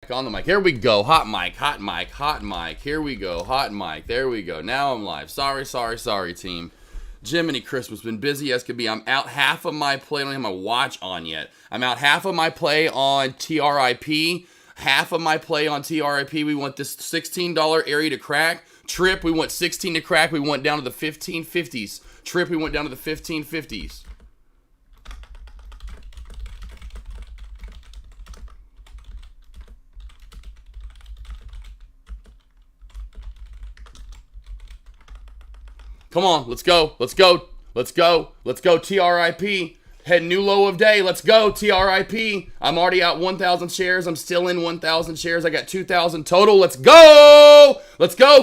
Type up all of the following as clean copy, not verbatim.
On the mic. Here we go. Hot mic, hot mic, hot mic. Here we go. Hot mic. There we go. Now I'm live. Sorry, team. Jiminy Christmas. Been busy as could be. I'm out half of my play. I don't have my watch on yet. I'm out half of my play on TRIP. Half of my play on TRIP. We want this $16 area to crack. Trip, we want 16 to crack. We went down to the 1550s. Trip, we went down to the 1550s. Come on, let's go. TRIP. Head new low of day. Let's go, TRIP. I'm already out 1,000 shares. I'm still in 1,000 shares. I got 2,000 total. Let's go.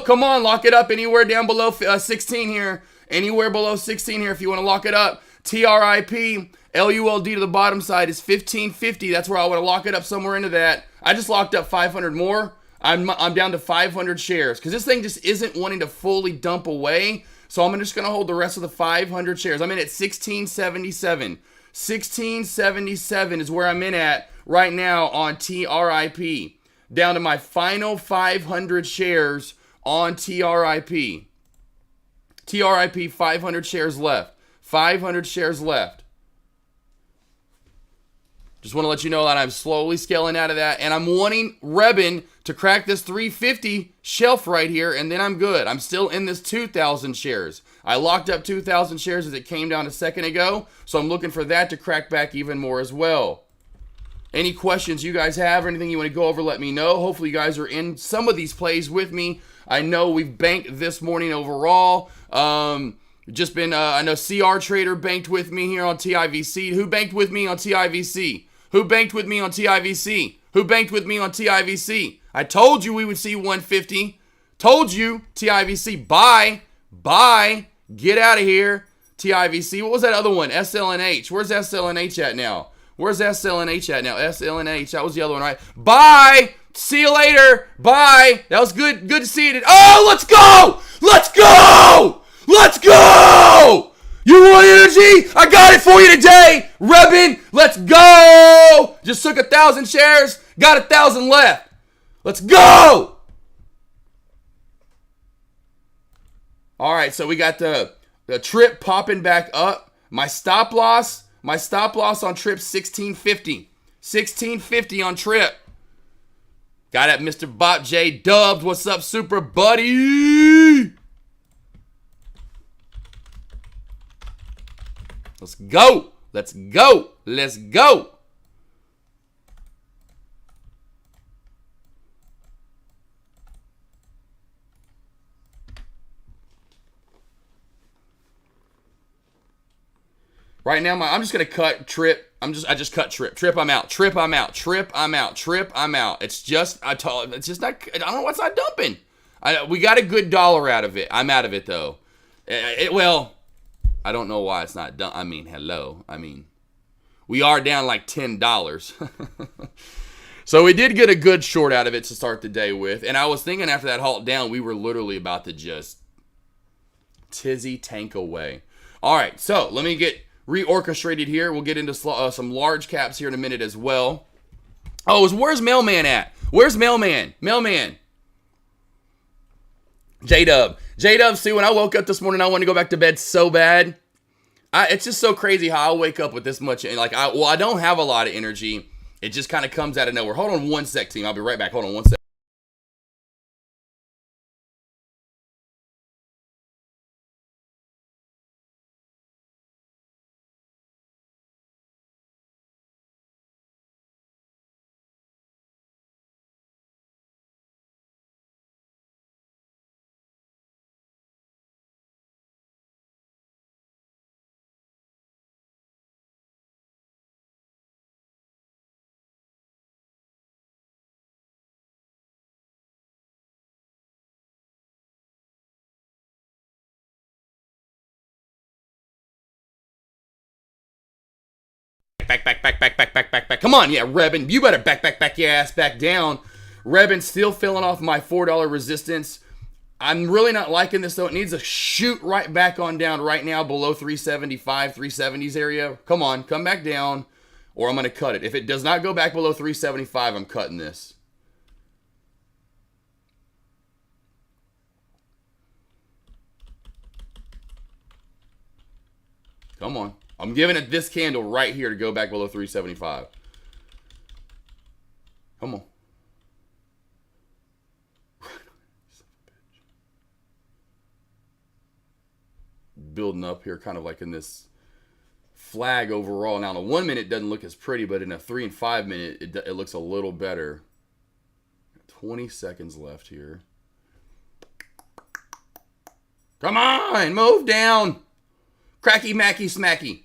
Come on, lock it up anywhere down below 16 here. Anywhere below 16 here if you want to lock it up. TRIP. LULD to the bottom side is 1550. That's where I want to lock it up, somewhere into that. I just locked up 500 more. I'm down to 500 shares because this thing just isn't wanting to fully dump away. So I'm just going to hold the rest of the 500 shares. I'm in at 1677. 1677 is where I'm in at right now on TRIP. Down to my final 500 shares on TRIP. TRIP, 500 shares left. 500 shares left. Just want to let you know that I'm slowly scaling out of that. And I'm wanting Rebin to crack this 350 shelf right here. And then I'm good. I'm still in this 2,000 shares. I locked up 2,000 shares as it came down a second ago. So I'm looking for that to crack back even more as well. Any questions you guys have or anything you want to go over, let me know. Hopefully you guys are in some of these plays with me. I know we've banked this morning overall. Just been, I know CR Trader banked with me here on TIVC. Who banked with me on TIVC? Who banked with me on TIVC? Who banked with me on TIVC? I told you we would see 150. Told you, TIVC. Bye. Get out of here, TIVC. What was that other one? SLNH. Where's SLNH at now? SLNH. That was the other one, right? Bye. See you later. Bye. That was good. Good to see you. Oh, let's go. You want energy? I got it for you today. Rebin, let's go. Just took 1,000 shares. Got 1,000 left. Let's go. All right, so we got the trip popping back up. My stop loss on trip 1650. 1650 on trip. Got it, Mr. Bop J Dubbed. What's up, super buddy? Let's go. Right now, I'm just gonna cut trip. I just cut trip. Trip, I'm out. It's just, I don't know what's not dumping. We got a good dollar out of it. I'm out of it though. Well, I don't know why it's not done. I mean, hello. We are down like $10. So we did get a good short out of it to start the day with. And I was thinking after that halt down, we were literally about to just tizzy tank away. All right, so let me get reorchestrated here. We'll get into some large caps here in a minute as well. Oh, where's Mailman at? Where's Mailman? J-Dub, see, when I woke up this morning, I wanted to go back to bed so bad. It's just so crazy how I wake up with this much. Like, I don't have a lot of energy. It just kind of comes out of nowhere. Hold on one sec, team. I'll be right back. Hold on one sec. Back. Come on, yeah, Rebin. You better back your ass back down. Rebin still filling off my $4 resistance. I'm really not liking this, though. It needs to shoot right back on down right now below 375, 370s area. Come on, come back down, or I'm going to cut it. If it does not go back below 375, I'm cutting this. Come on. I'm giving it this candle right here to go back below 375. Come on. Building up here kind of like in this flag overall. Now, in a 1 minute, it doesn't look as pretty, but in a 3 and 5 minute, it looks a little better. 20 seconds left here. Come on, move down. Cracky, macky, smacky.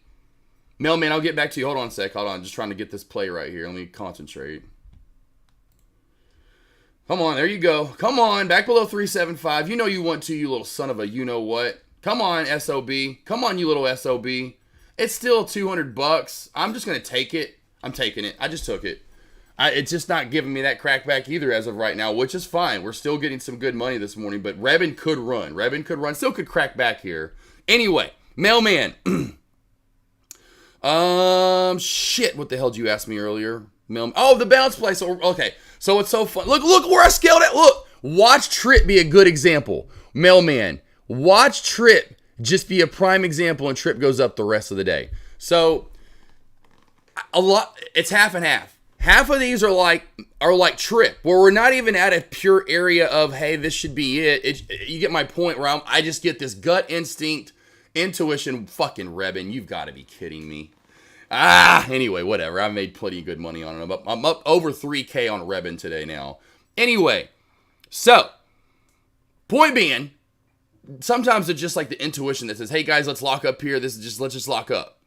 Mailman, I'll get back to you. Hold on a sec. Hold on. Just trying to get this play right here. Let me concentrate. Come on. There you go. Come on. Back below 375. You know you want to, you little son of a you-know-what. Come on, SOB. Come on, you little SOB. It's still $200. I'm just going to take it. I'm taking it. I just took it. It's just not giving me that crackback either as of right now, which is fine. We're still getting some good money this morning, but Rebin could run. Rebin could run. Still could crack back here. Anyway, Mailman. Shit. What the hell did you ask me earlier? Oh, the bounce play. So, okay. So it's so fun. Look where I scaled it. Look. Watch Trip be a good example. Mailman. Watch Trip just be a prime example, and Trip goes up the rest of the day. So, it's half and half. Half of these are like Trip, where we're not even at a pure area of, hey, this should be it. You get my point, where I just get this gut instinct, intuition. Fucking Rebin, you've got to be kidding me. Anyway, whatever. I've made plenty of good money on it. I'm up over 3K on Rebin today now. Anyway, so, point being, sometimes it's just like the intuition that says, hey guys, let's lock up here. Let's just lock up.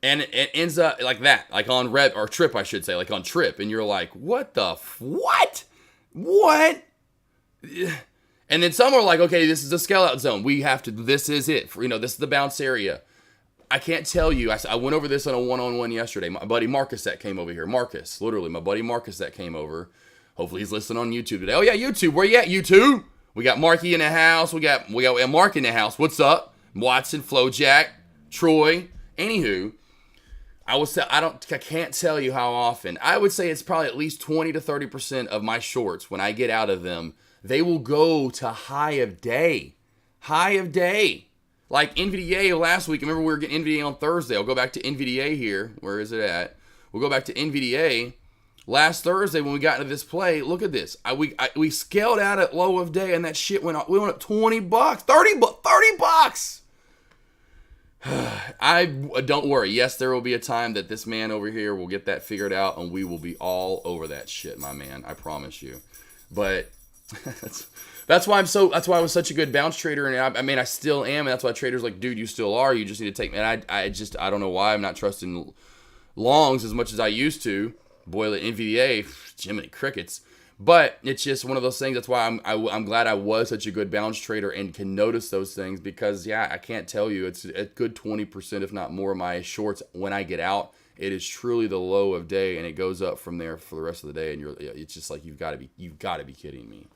And it ends up like that, like on Trip, I should say, like on Trip. And you're like, what the, what? What? And then some are like, okay, this is a scale out zone. We have to, this is it. This is the bounce area. I can't tell you. I went over this on a one-on-one yesterday. My buddy Marcus that came over here. Marcus, literally, my buddy Marcus that came over. Hopefully he's listening on YouTube today. Oh yeah, YouTube. Where you at, YouTube? We got Marky in the house. We got Mark in the house. What's up? Watson, Flowjack, Troy. Anywho, I can't tell you how often. I would say it's probably at least 20 to 30% of my shorts, when I get out of them, they will go to high of day. High of day. Like NVDA last week. Remember, we were getting NVDA on Thursday. I'll go back to NVDA here. Where is it at? We'll go back to NVDA. Last Thursday when we got into this play, look at this. We scaled out at low of day, and that shit went up. We went up $20, $30. Don't worry. Yes, there will be a time that this man over here will get that figured out, and we will be all over that shit, my man. I promise you. But that's why I was such a good bounce trader, and I still am, and that's why traders like, dude, you still are. You just need to take. And I don't know why I'm not trusting longs as much as I used to. Boil it NVDA, Jiminy Crickets. But it's just one of those things. That's why I'm glad I was such a good bounce trader and can notice those things, because I can't tell you, it's a good 20%, if not more, of my shorts when I get out. It is truly the low of day, and it goes up from there for the rest of the day. And it's just like, you've got to be kidding me.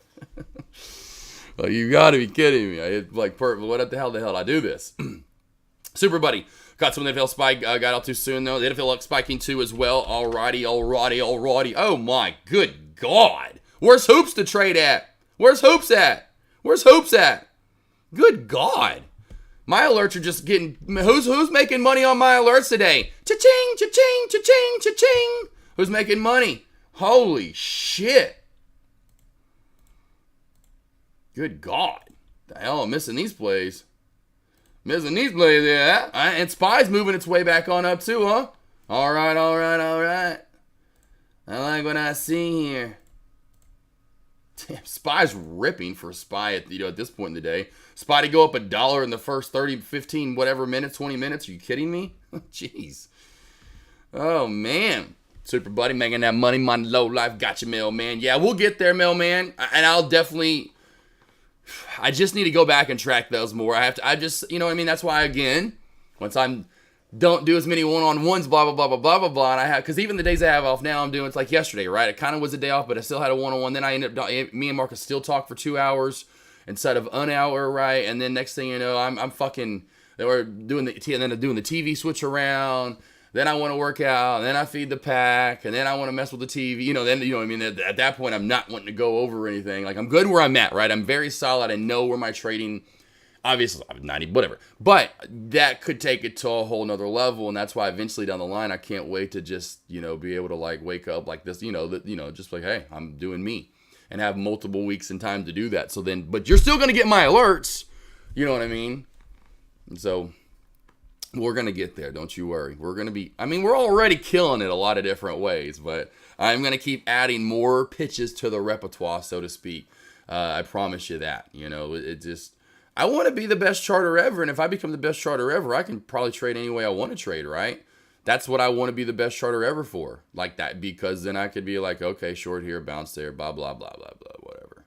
Like, you got to be kidding me. What the hell did I do this? Super buddy. Got some of the NFL spike, got out too soon though. The NFL spiking too as well. Alrighty. Oh my good God. Where's Hoops to trade at? Where's Hoops at? Good God. My alerts are just getting, who's making money on my alerts today? Cha-ching, cha-ching, cha-ching, cha-ching. Who's making money? Holy shit. Good God. The hell, I'm missing these plays. Yeah. And Spy's moving its way back on up too, huh? All right. I like what I see here. Damn, Spy's ripping for Spy at this point in the day. Spy to go up $1 in the first 30, 15, whatever minutes, 20 minutes. Are you kidding me? Jeez. Oh, man. Super buddy making that money, my low life. Gotcha, mailman. Yeah, we'll get there, mailman. And I'll definitely... I just need to go back and track those more. That's why, again, once don't do as many one-on-ones, blah, blah, blah, blah, blah, blah, blah, and because even the days I have off now, I'm doing, it's like yesterday, right? It kind of was a day off, but I still had a one-on-one. Then I ended up, me and Marcus still talk for 2 hours instead of an hour, right? And then next thing you know, I'm fucking, they were doing the TV switch around. Then I want to work out, and then I feed the pack, and then I want to mess with the TV. At that point, I'm not wanting to go over anything. Like, I'm good where I'm at, right? I'm very solid. I know where my trading Obviously, 90, whatever. But that could take it to a whole nother level, and that's why eventually down the line, I can't wait to just, be able to like wake up like this, just like, hey, I'm doing me, and have multiple weeks in time to do that. So then, but you're still gonna get my alerts, you know what I mean? And so we're gonna get there, don't you worry. We're gonna be, we're already killing it a lot of different ways, but I'm gonna keep adding more pitches to the repertoire, so to speak. I promise you that. I want to be the best charter ever, and if I become the best charter ever, I can probably trade any way I want to trade, right? That's what I want to be the best charter ever for, like that, because then I could be like, okay, short here, bounce there, blah, blah, blah, blah, blah, whatever.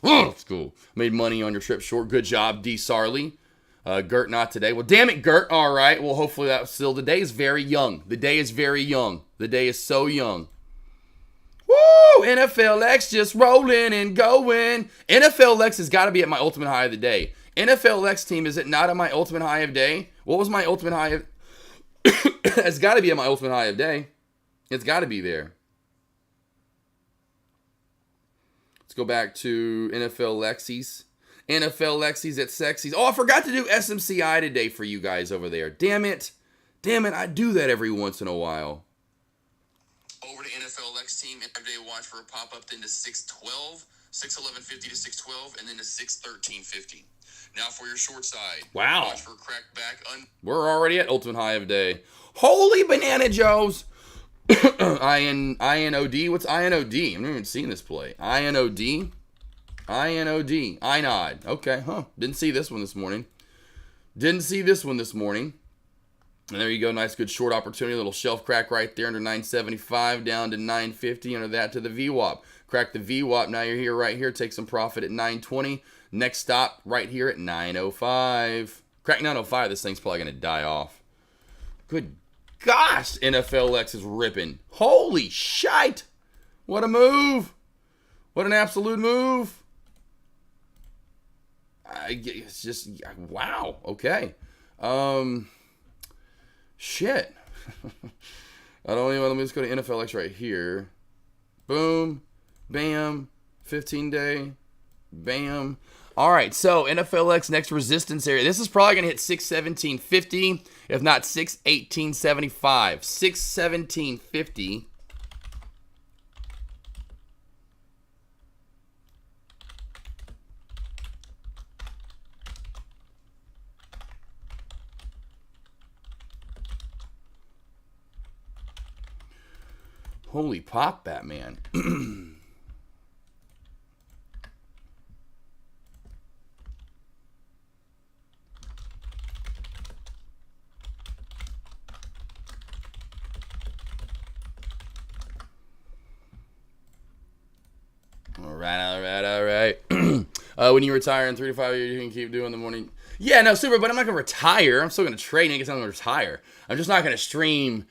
Oh, it's cool. Made money on your trip short. Good job, D. Sarley. Gert, not today. Well, damn it, Gert. All right. Well, hopefully that's still, the day is very young. The day is very young. The day is so young. Woo! NFLX just rolling and going. NFLX has got to be at my ultimate high of the day. NFLX team, is it not at my ultimate high of day? What was my ultimate high of... It's got to be at my ultimate high of day. It's got to be there. Let's go back to NFL Lexies. NFL Lexies at Sexies. Oh, I forgot to do SMCI today for you guys over there. Damn it. I do that every once in a while. Over to NFL Lex team, and every day watch for a pop-up, then to 612, 611.50 to 612, and then to 613.50. Now for your short side. Wow. Watch for a crack back. We're already at ultimate high of day. Holy banana joes. INOD. What's INOD? I've never even seen this play. INOD. INOD. Okay, Didn't see this one this morning. And there you go. Nice, good short opportunity. A little shelf crack right there under 975 down to 950. Under that to the VWAP. Crack the VWAP. Now you're here, right here. Take some profit at 920. Next stop right here at 905. Crack 905. This thing's probably going to die off. Good gosh. NFLX is ripping. Holy shite. What a move. What an absolute move. It's just, wow. Okay. Shit. I don't even, let me just go to NFLX right here. Boom. Bam. 15-day. Bam. All right, so NFLX next resistance area. This is probably going to hit 617.50, if not 618.75. 617.50. Holy pop, Batman. All right. When you retire in 3 to 5 years, you can keep doing the morning. Yeah, no, super, but I'm not going to retire. I'm still going to trade. I guess I'm going to retire. I'm just not going to stream.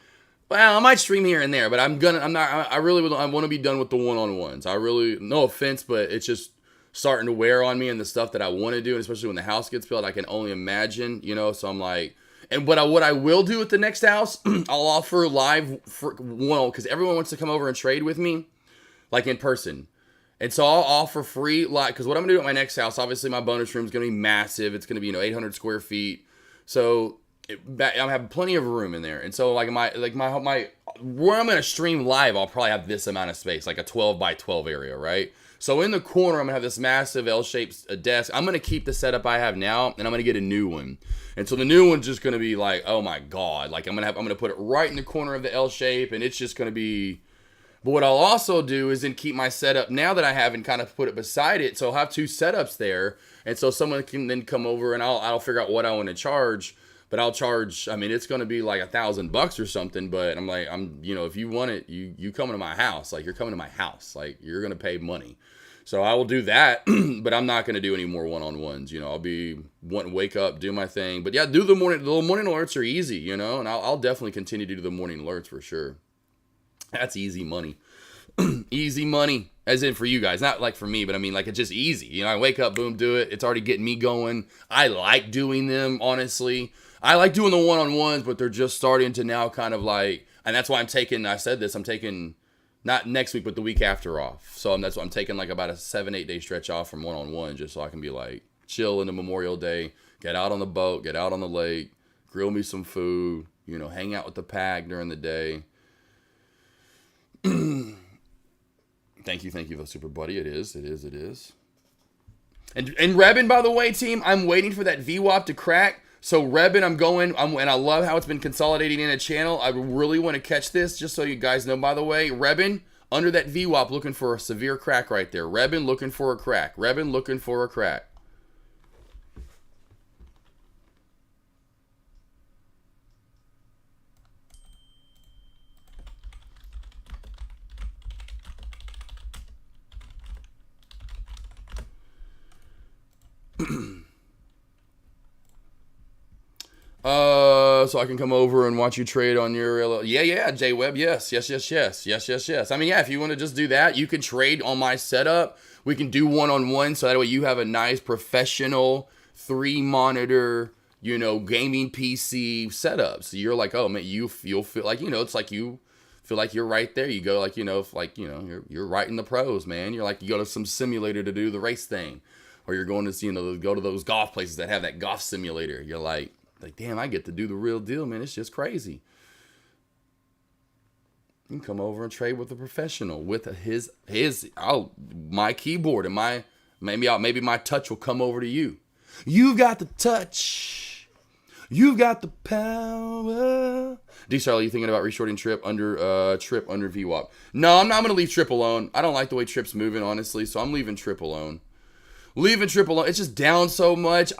Well, I might stream here and there, but I want to be done with the one-on-ones. No offense, but it's just starting to wear on me and the stuff that I want to do, and especially when the house gets built, I can only imagine, so I'm like, what I will do at the next house, I'll offer live for one, because everyone wants to come over and trade with me, like in person. And so I'll offer free, because what I'm going to do at my next house, obviously my bonus room is going to be massive. It's going to be, 800 square feet. So I'm having plenty of room in there. And so my where I'm going to stream live, I'll probably have this amount of space, like a 12 by 12 area, right? So in the corner, I'm going to have this massive L-shaped desk. I'm going to keep the setup I have now, and I'm going to get a new one. And so the new one's just going to be like, oh my God. Like I'm going to put it right in the corner of the L shape, and it's just going to be. But what I'll also do is then keep my setup now that I have and kind of put it beside it. So I'll have two setups there. And so someone can then come over and I'll figure out what I want to charge. But I'll charge, it's going to be like $1,000 or something. But I'm like, if you want it, you come to my house. Like you're coming to my house. Like you're going to pay money. So I will do that. But I'm not going to do any more one-on-ones. I'll be wanting to wake up, do my thing. But yeah, do the morning alerts are easy, and I'll definitely continue to do the morning alerts for sure. That's easy money. Easy money. As in for you guys. Not like for me, but it's just easy. I wake up, boom, do it. It's already getting me going. I like doing them, honestly. I like doing the one-on-ones, but they're just starting to now kind of like, and that's why I'm taking not next week, but the week after off. So that's why I'm taking like about a 7-8 day stretch off from one-on-one, just so I can be like, chill into Memorial Day, get out on the boat, get out on the lake, grill me some food, you know, hang out with the pack during the day. Thank you for the super buddy. It is. And Rebin, by the way, team, I'm waiting for that VWAP to crack. So Rebin, and I love how it's been consolidating in a channel. I really want to catch this, just so you guys know, by the way. Rebin, under that VWAP, looking for a severe crack right there. Rebin looking for a crack. Rebin looking for a crack. So I can come over and watch you trade on your, yeah, J-Web, yes. I mean, yeah, if you want to just do that, you can trade on my setup. We can do one-on-one, so that way you have a nice professional 3-monitor, you know, gaming PC setup. So you're like, oh man, you'll feel like, you know, it's like you feel like you're right there. You go like, you know, if like, you know, you're right in the pros, man. You're like, you go to some simulator to do the race thing, or you're going to, you know, go to those golf places that have that golf simulator. You're like, damn, I get to do the real deal, man. It's just crazy. You can come over and trade with a professional with my keyboard and maybe my touch will come over to you. You've got the touch. You've got the power. D-Star, are you thinking about reshorting Trip under VWAP? No, I'm not going to leave Trip alone. I don't like the way Trip's moving, honestly, so I'm leaving Trip alone. Leaving Trip alone. It's just down so much.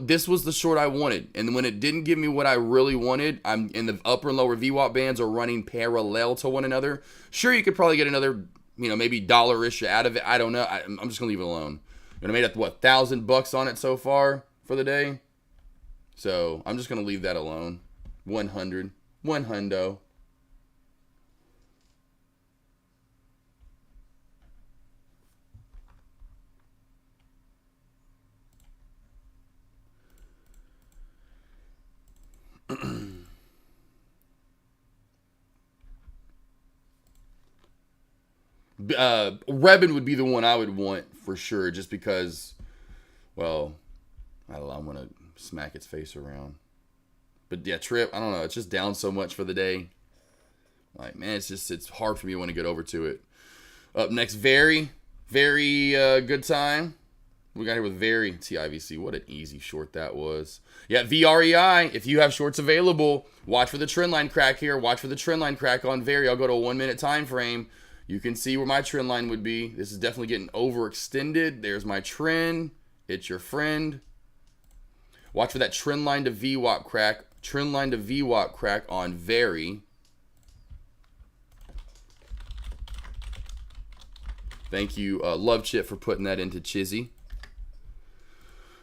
This was the short I wanted. And when it didn't give me what I really wanted, I'm in the upper and lower VWAP bands are running parallel to one another. Sure, you could probably get another, you know, maybe $1-ish out of it. I don't know. I'm just going to leave it alone. And I made up, what, $1,000 on it so far for the day? So I'm just going to leave that alone. 100. One hundo. Rebin would be the one I would want for sure, just because, well, I don't know, I want to smack its face around. But yeah, Trip, I don't know, it's just down so much for the day. Like, man, it's hard for me to want to get over to it. Up next, very good time. We got here with Very TIVC. What an easy short that was. Yeah, VREI, if you have shorts available, watch for the trend line crack here. Watch for the trend line crack on Very. I'll go to a 1-minute time frame. You can see where my trend line would be. This is definitely getting overextended. There's my trend. It's your friend. Watch for that trend line to VWAP crack. Trend line to VWAP crack on Very. Thank you, Love Chip, for putting that into Chizzy.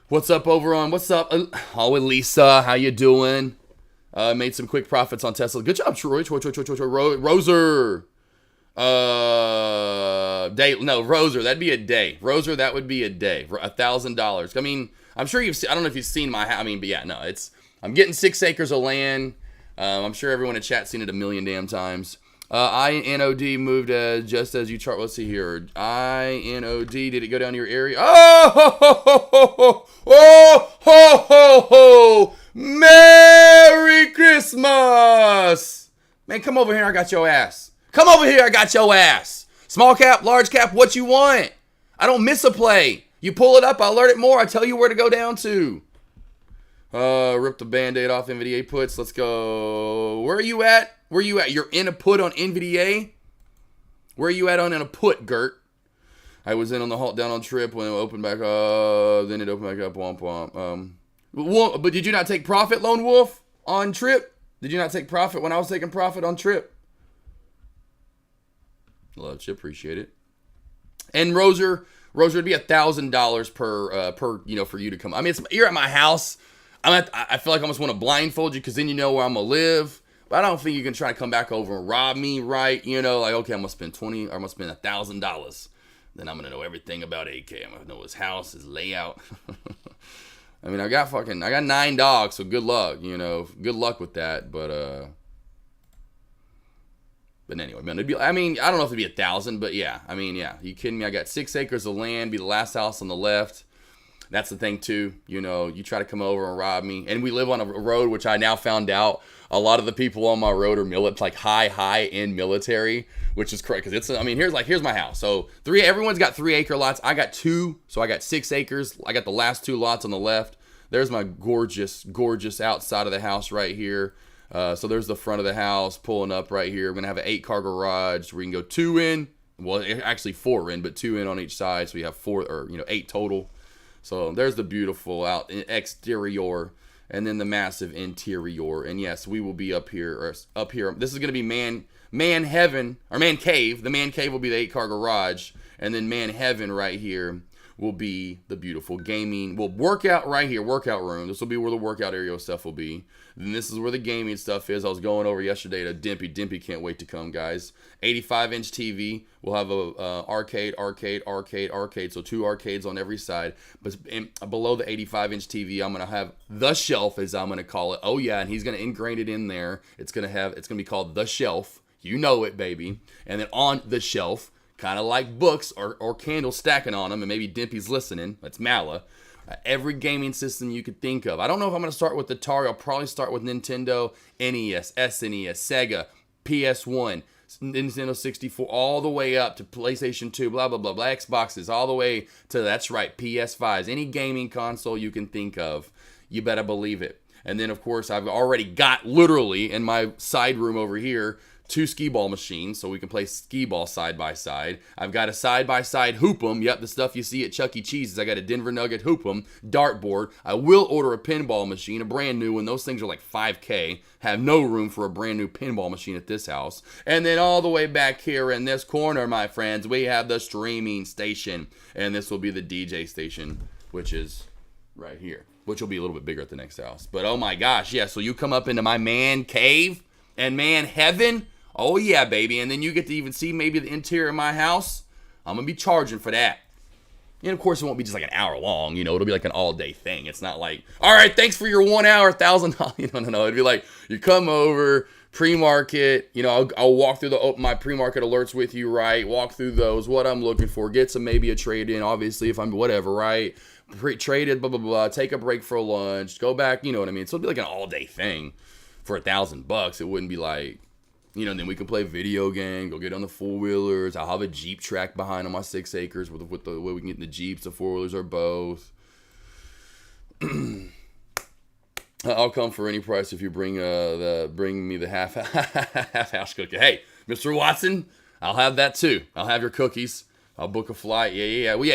What's up over on, what's up? Oh, Elisa, how you doing? Made some quick profits on Tesla. Good job, Troy. Roser. Roser, that'd be a day. Roser, that would be a day. $1,000. I mean, I'm sure you've seen, I don't know if you've seen my, but yeah, no, I'm getting 6 acres of land. I'm sure everyone in chat's seen it a million damn times. INOD moved just as you chart. Let's see here. INOD, did it go down to your area? Oh, ho, ho, ho, ho, ho, ho, ho, ho. Merry Christmas. Man, come over here. I got your ass. Come over here. I got your ass. Small cap, large cap, what you want? I don't miss a play. You pull it up, I'll alert it more. I tell you where to go down to. Rip the Band-Aid off NVDA puts. Let's go. Where are you at? Where you at? You're in a put on NVDA? Where are you at on in a put, Gert? I was in on the halt down on Trip when it opened back up. Then it opened back up. Womp womp. But did you not take profit, Lone Wolf, on Trip? Did you not take profit when I was taking profit on Trip? Love you, appreciate it. And Roser would be $1,000 per you know, for you to come. I mean, you're at my house. I feel like I almost want to blindfold you, because then you know where I'm gonna live. But I don't think you can try to come back over and rob me, right? You know, like, okay, I'm gonna spend $20 or I'm gonna spend $1,000. Then I'm gonna know everything about AK. I'm gonna know his house, his layout. I mean, I got 9 dogs, so good luck. You know, good luck with that. But anyway, man, I don't know if it'd be 1,000, but yeah. I mean, yeah. You kidding me? I got 6 acres of land. Be the last house on the left. That's the thing too. You know, you try to come over and rob me, and we live on a road which I now found out a lot of the people on my road are like high end military, which is correct because it's. I mean, here's my house. So everyone's got 3 acre lots. I got 2, so I got 6 acres. I got the last 2 lots on the left. There's my gorgeous outside of the house right here. So there's the front of the house pulling up right here. We're gonna have an 8-car garage where you can go 2 in. Well, actually 4 in, but 2 in on each side, so we have 4 or 8 total. So there's the beautiful out exterior, and then the massive interior. And yes, we will be up here. This is gonna be man heaven or man cave. The man cave will be the 8-car garage, and then man heaven right here will be the beautiful gaming. Well, workout right here, workout room. This will be where the workout area stuff will be. Then this is where the gaming stuff is. I was going over yesterday to Dimpy. Dimpy can't wait to come, guys. 85-inch TV. We'll have a arcade. So 2 arcades on every side. But below the 85-inch TV, I'm gonna have the shelf, as I'm gonna call it. Oh yeah, and he's gonna ingrain it in there. It's gonna be called the shelf. You know it, baby. And then on the shelf, kind of like books or candles stacking on them, and maybe Dimpy's listening. That's Mala. Every gaming system you could think of. I don't know if I'm going to start with Atari. I'll probably start with Nintendo, NES, SNES, Sega, PS1, Nintendo 64, all the way up to PlayStation 2, blah, blah, blah, blah, Xboxes, all the way to, that's right, PS5s. Any gaming console you can think of, you better believe it. And then, of course, I've already got, literally, in my side room over here, 2 skee-ball machines, so we can play skee-ball side by side. I've got a side-by-side hoop-em. Yep, the stuff you see at Chuck E. Cheese's. I got a Denver Nugget hoop-em dartboard. I will order a pinball machine, a brand new one. Those things are like $5K. Have no room for a brand new pinball machine at this house. And then all the way back here in this corner, my friends, we have the streaming station. And this will be the DJ station, which is right here, which will be a little bit bigger at the next house. But oh my gosh, yeah, so you come up into my man cave and man heaven. Oh yeah, baby. And then you get to even see maybe the interior of my house. I'm going to be charging for that. And of course, it won't be just like an hour long. You know, it'll be like an all-day thing. It's not like, all right, thanks for your 1 hour, $1,000. No. It'd be like, you come over, pre-market. You know, I'll walk through my pre-market alerts with you, right? Walk through those, what I'm looking for. Get some, maybe a trade-in, obviously, if I'm whatever, right? Traded, blah, blah, blah. Take a break for lunch. Go back, you know what I mean? So it'd be like an all-day thing for $1,000. It wouldn't be like, you know, and then we can play video game, go get on the 4-wheelers. I'll have a Jeep track behind on my 6 acres with the way we can get in the Jeeps, the 4-wheelers, or both. I'll come for any price if you bring me the half house cookie. Hey, Mr. Watson, I'll have that too. I'll have your cookies. I'll book a flight. Yeah. Well,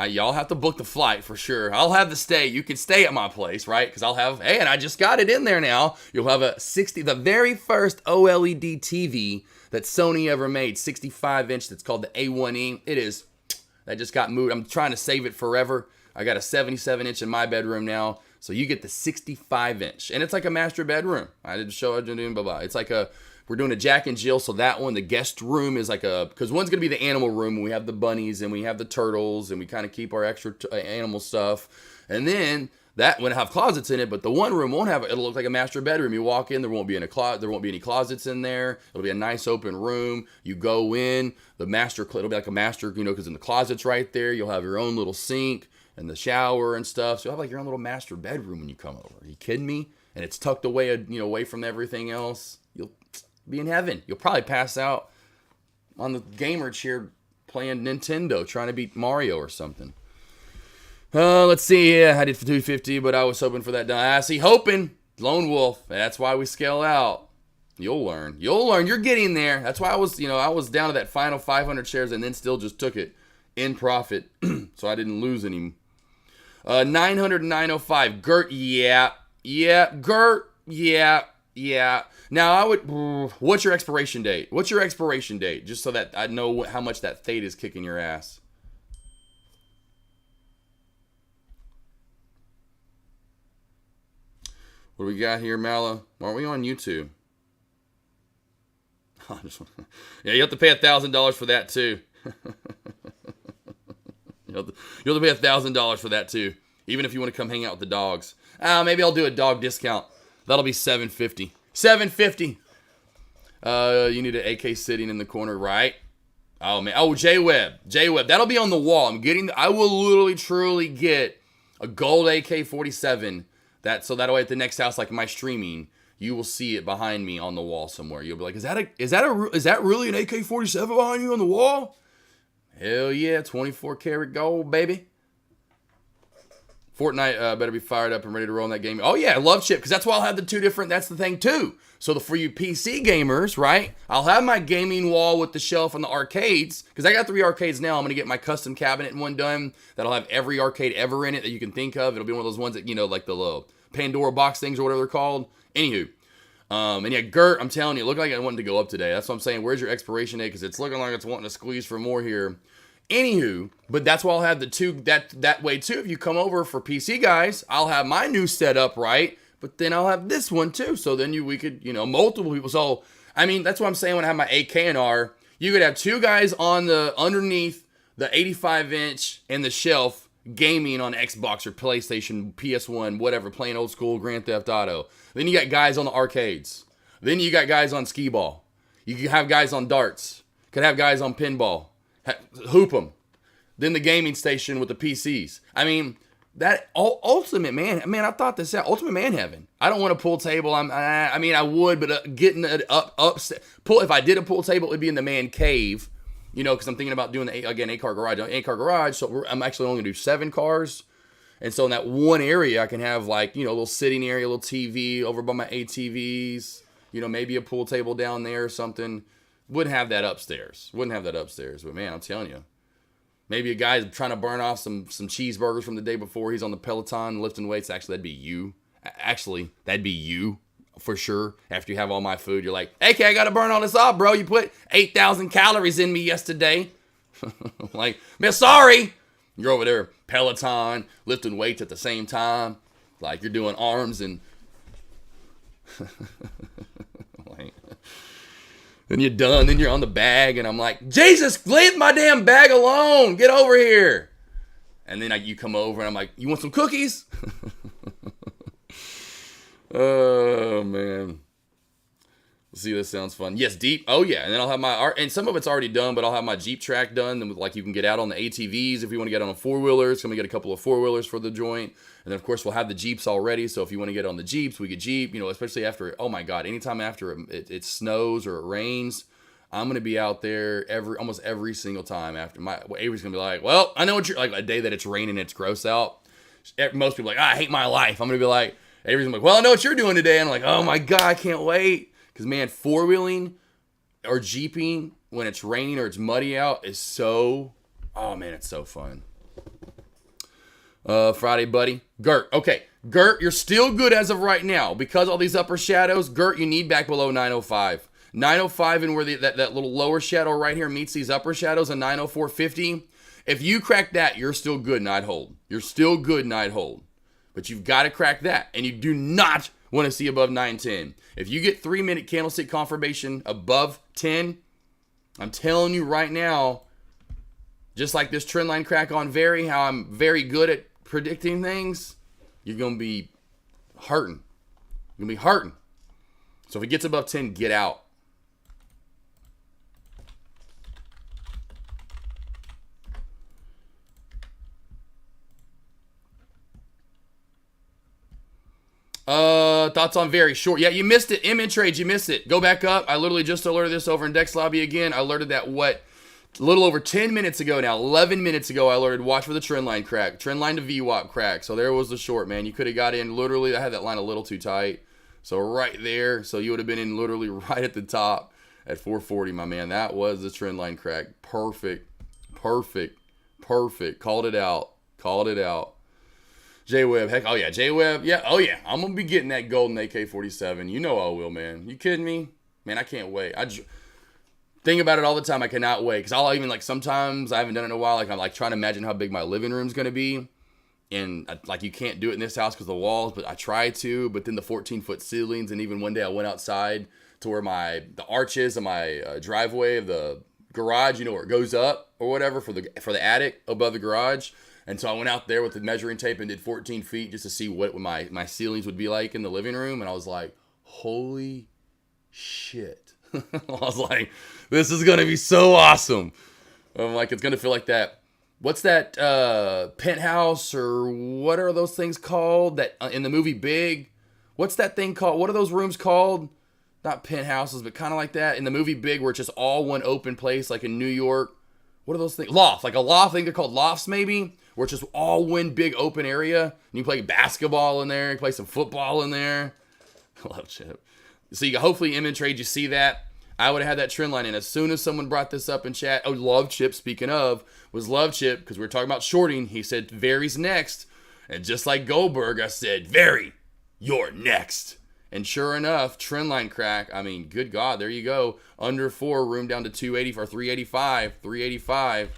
y'all have to book the flight for sure. I'll have the stay. You can stay at my place, right? Because I'll have, and I just got it in there now. You'll have the very first OLED TV that Sony ever made, 65-inch. That's called the A1E. That just got moved. I'm trying to save it forever. I got a 77-inch in my bedroom now. So you get the 65-inch, and it's like a master bedroom. I didn't show it, blah blah. It's like we're doing a Jack and Jill, so that one, the guest room, is like because one's gonna be the animal room, and we have the bunnies, and we have the turtles, and we kind of keep our extra animal stuff, and then that one have closets in it, but the one room won't have. It'll look like a master bedroom. You walk in, there won't be any closets in there. It'll be a nice open room. You go in, it'll be like a master, you know, because in the closet's right there. You'll have your own little sink and the shower and stuff. So you'll have like your own little master bedroom when you come over. Are you kidding me? And it's tucked away, away from everything else. You'll be in heaven. You'll probably pass out on the gamer chair playing Nintendo, trying to beat Mario or something. Let's see. Yeah, I did for 250, but I was hoping for that. I see, hoping. Lone Wolf. That's why we scale out. You'll learn. You're getting there. That's why I was down to that final 500 shares and then still just took it in profit, so I didn't lose any. 900 and 905. Gert, yeah. Gert, yeah. Now, what's your expiration date? Just so that I know how much that theta is kicking your ass. What do we got here, Mala? Aren't we on YouTube? Yeah, you have to pay $1,000 for that, too. You'll have to pay $1,000 for that, too. Even if you want to come hang out with the dogs. Maybe I'll do a dog discount. That'll be $750. $750. You need an AK sitting in the corner, right? Oh man. Oh, J-Web. J-Web. That'll be on the wall. I will literally truly get a gold AK47. So that way at the next house, like my streaming, you will see it behind me on the wall somewhere. You'll be like, is that really an AK47 behind you on the wall? Hell yeah, 24 karat gold, baby. Fortnite better be fired up and ready to roll in that game. Oh yeah, I love chip, because that's why I'll have the two different, that's the thing too. So for you PC gamers, right, I'll have my gaming wall with the shelf and the arcades, because I got 3 arcades now. I'm going to get my custom cabinet in one done that'll have every arcade ever in it that you can think of. It'll be one of those ones that, you know, like the little Pandora box things or whatever they're called. Anywho, and yeah, Gert, I'm telling you, it looked like I wanted to go up today. That's what I'm saying. Where's your expiration date? Because it's looking like it's wanting to squeeze for more here. Anywho, but that's why I'll have the two, that way too. If you come over for PC guys, I'll have my new setup, right? But then I'll have this one too. So then we could, you know, multiple people. So, I mean, that's what I'm saying when I have my AKNR. You could have 2 guys on the, underneath the 85-inch and the shelf gaming on Xbox or PlayStation, PS1, whatever, playing old school Grand Theft Auto. Then you got guys on the arcades. Then you got guys on skee ball. You could have guys on darts. Could have guys on pinball. Hoop them. Then the gaming station with the PCs. I mean, that ultimate man. Man, I thought this out. Ultimate man heaven. I don't want a pool table. I mean, I would, but getting it up. If I did a pool table, it would be in the man cave. You know, because I'm thinking about doing the 8-car garage. So I'm actually only gonna do 7 cars. And so in that one area, I can have like, you know, a little sitting area, a little TV over by my ATVs. You know, maybe a pool table down there or something. Wouldn't have that upstairs. But man, I'm telling you. Maybe a guy's trying to burn off some cheeseburgers from the day before. He's on the Peloton lifting weights. Actually, that'd be you. That'd be you for sure. After you have all my food, you're like, hey, I got to burn all this off, bro. You put 8,000 calories in me yesterday. Like, man, sorry. You're over there, Peloton, lifting weights at the same time. Like you're doing arms and... like... Then you're done. Then you're on the bag, and I'm like, Jesus, leave my damn bag alone. Get over here. And then you come over, and I'm like, you want some cookies? Oh, man. Let's see, this sounds fun. Yes, deep. Oh, yeah. And then I'll have my art. And some of it's already done, but I'll have my Jeep track done. And like you can get out on the ATVs if you want to get on a 4-wheelers. I'm going to get a couple of 4-wheelers for the joint. And then, of course, we'll have the Jeeps already. So if you want to get on the Jeeps, we get Jeep. You know, especially after, oh, my God, anytime after it snows or it rains, I'm going to be out there almost every single time after. Avery's going to be like, well, I know what you're, like a day that it's raining and it's gross out. Most people are like, I hate my life. I'm going to be like, Avery's going to be like, well, I know what you're doing today. And I'm like, oh, my God, I can't wait. Because, man, 4-wheeling or Jeeping when it's raining or it's muddy out is so, oh, man, it's so fun. Friday, buddy. Gert. Okay. Gert, you're still good as of right now. Because all these upper shadows, Gert, you need back below 905. 905 and where that little lower shadow right here meets these upper shadows, a 904.50. If you crack that, you're still good, Night Hold. You're still good, Night Hold. But you've got to crack that. And you do not want to see above 910. If you get 3-minute candlestick confirmation above 10, I'm telling you right now, just like this trend line crack on how I'm very good at predicting things, you're going to be hurting. You're going to be hurting. So if it gets above 10, get out. Thoughts on very short. Yeah, you missed it. Image trades, you missed it. Go back up. I literally just alerted this over in Dex Lobby again. I alerted that a little over 10 minutes ago now. 11 minutes ago, I alerted watch for the trend line crack. Trend line to VWAP crack. So there was the short, man. You could have got in literally. I had that line a little too tight. So right there. So you would have been in literally right at the top at 440, my man. That was the trend line crack. Perfect. Called it out. J-Web, heck, oh yeah, J-Web, yeah, oh yeah, I'm going to be getting that golden AK-47. You know I will, man. You kidding me? Man, I can't wait. I think about it all the time. I cannot wait, because I'll even, like, sometimes, I haven't done it in a while, like, I'm, like, trying to imagine how big my living room's going to be, and, like, you can't do it in this house because of the walls, but I try to, but then the 14-foot ceilings, and even one day I went outside to where the arches of my driveway of the garage, you know, where it goes up, or whatever, for the attic above the garage. And so I went out there with the measuring tape and did 14 feet just to see what my ceilings would be like in the living room. And I was like, holy shit. I was like, this is going to be so awesome. I'm like, it's going to feel like that. What's that penthouse or what are those things called that in the movie Big? What's that thing called? What are those rooms called? Not penthouses, but kind of like that in the movie Big, where it's just all one open place, like in New York. What are those things? Loft, like a loft. I think they're called lofts, maybe, where it's just all one big open area. And you play basketball in there, you play some football in there. I love Chip. So you hopefully in trade you see that. I would have had that trend line in as soon as someone brought this up in chat. Oh, Love Chip, speaking of, was Love Chip, because we were talking about shorting. He said, Very's next. And just like Goldberg, I said, Very, you're next. And sure enough, trend line crack. I mean, good God, there you go. Under 4, room down to 280 or 385. 385.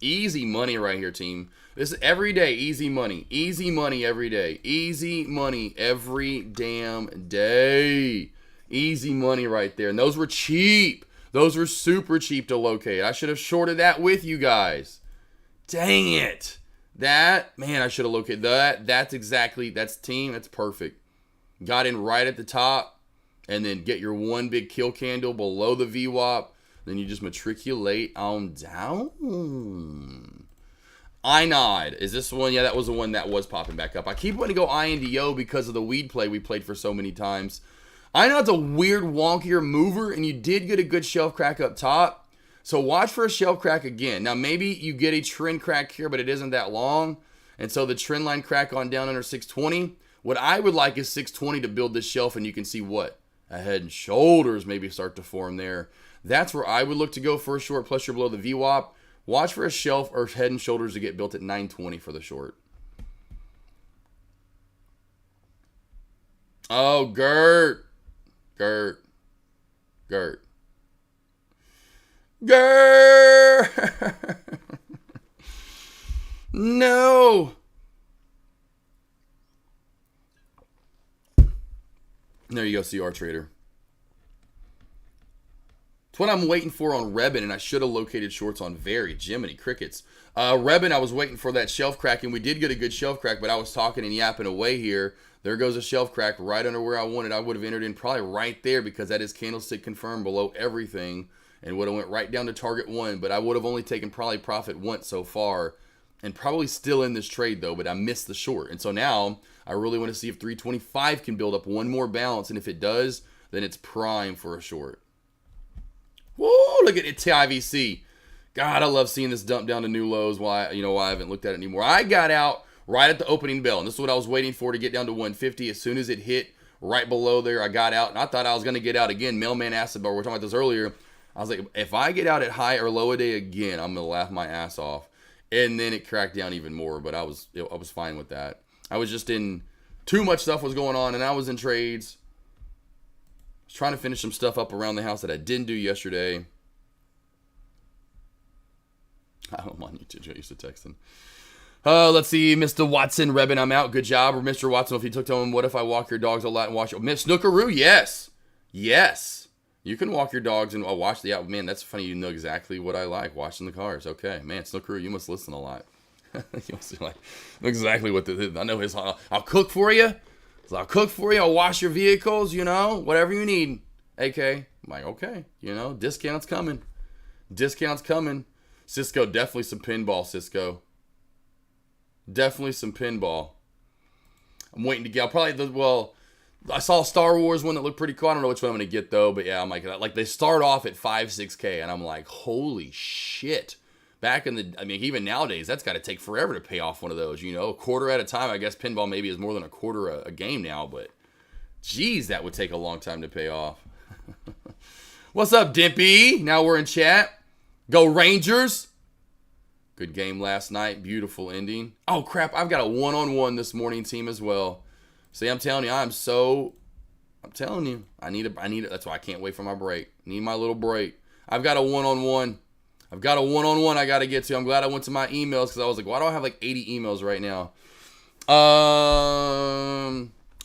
Easy money right here, team. This is every day, easy money. Easy money every day. Easy money every damn day. Easy money right there. And those were cheap. Those were super cheap to locate. I should have shorted that with you guys. Dang it. That, man, I should have located that. That's team. That's perfect. Got in right at the top. And then get your one big kill candle below the VWAP. Then you just matriculate on down. INOD. Is this one? Yeah, that was the one that was popping back up. I keep wanting to go INDO because of the weed play we played for so many times. INOD's a weird, wonkier mover, and you did get a good shelf crack up top. So watch for a shelf crack again. Now, maybe you get a trend crack here, but it isn't that long. And so the trend line crack on down under 620. What I would like is 620 to build this shelf, and you can see what? A head and shoulders maybe start to form there. That's where I would look to go for a short, plus you're below the VWAP. Watch for a shelf or head and shoulders to get built at 920 for the short. Oh, Gert. No. There you go, CR Trader. It's what I'm waiting for on Rebin, and I should have located shorts on Very. Jiminy Crickets. Rebin, I was waiting for that shelf crack, and we did get a good shelf crack, but I was talking and yapping away here. There goes a shelf crack right under where I wanted. I would have entered in probably right there because that is candlestick confirmed below everything and would have went right down to target 1, but I would have only taken probably profit once so far and probably still in this trade, though, but I missed the short. And so now I really want to see if 325 can build up one more balance, and if it does, then it's prime for a short. Woo, look at it, TIVC. God, I love seeing this dump down to new lows. Why I haven't looked at it anymore. I got out right at the opening bell, and this is what I was waiting for to get down to 150. As soon as it hit right below there, I got out, and I thought I was going to get out again. Mailman asked about, we were talking about this earlier. I was like, if I get out at high or low a day again, I'm going to laugh my ass off. And then it cracked down even more, but I was fine with that. I was just in, too much stuff was going on, and I was in trades. I was trying to finish some stuff up around the house that I didn't do yesterday. I'm on YouTube. I used to texting. Let's see, Mr. Watson, Rebin, I'm out. Good job. Or Mr. Watson, if you took to him, what if I walk your dogs a lot and watch it? Miss Snookeroo, yes. Yes. You can walk your dogs and watch the out. Man, that's funny. You know exactly what I like, watching the cars. Okay. Man, Snookeroo, you must listen a lot. You must like exactly what I know his. I'll cook for you. I'll cook for you. I'll wash your vehicles, whatever you need. AK. I'm like, okay. Discounts coming. Discounts coming. Cisco, definitely some pinball, Cisco. Definitely some pinball. I'm waiting to get. I saw a Star Wars one that looked pretty cool. I don't know which one I'm going to get, though. But yeah, I'm like they start off at 5-6K. And I'm like, holy shit. Back in even nowadays, that's got to take forever to pay off one of those, a quarter at a time. I guess pinball maybe is more than a quarter a game now. But, geez, that would take a long time to pay off. What's up, Dimpy? Now we're in chat. Go Rangers. Good game last night. Beautiful ending. Oh, crap. I've got a one-on-one this morning team as well. See, I'm telling you, I need it. That's why I can't wait for my break. Need my little break. I've got a one-on-one. I got to get to. I'm glad I went to my emails because I was like, why do I have like 80 emails right now?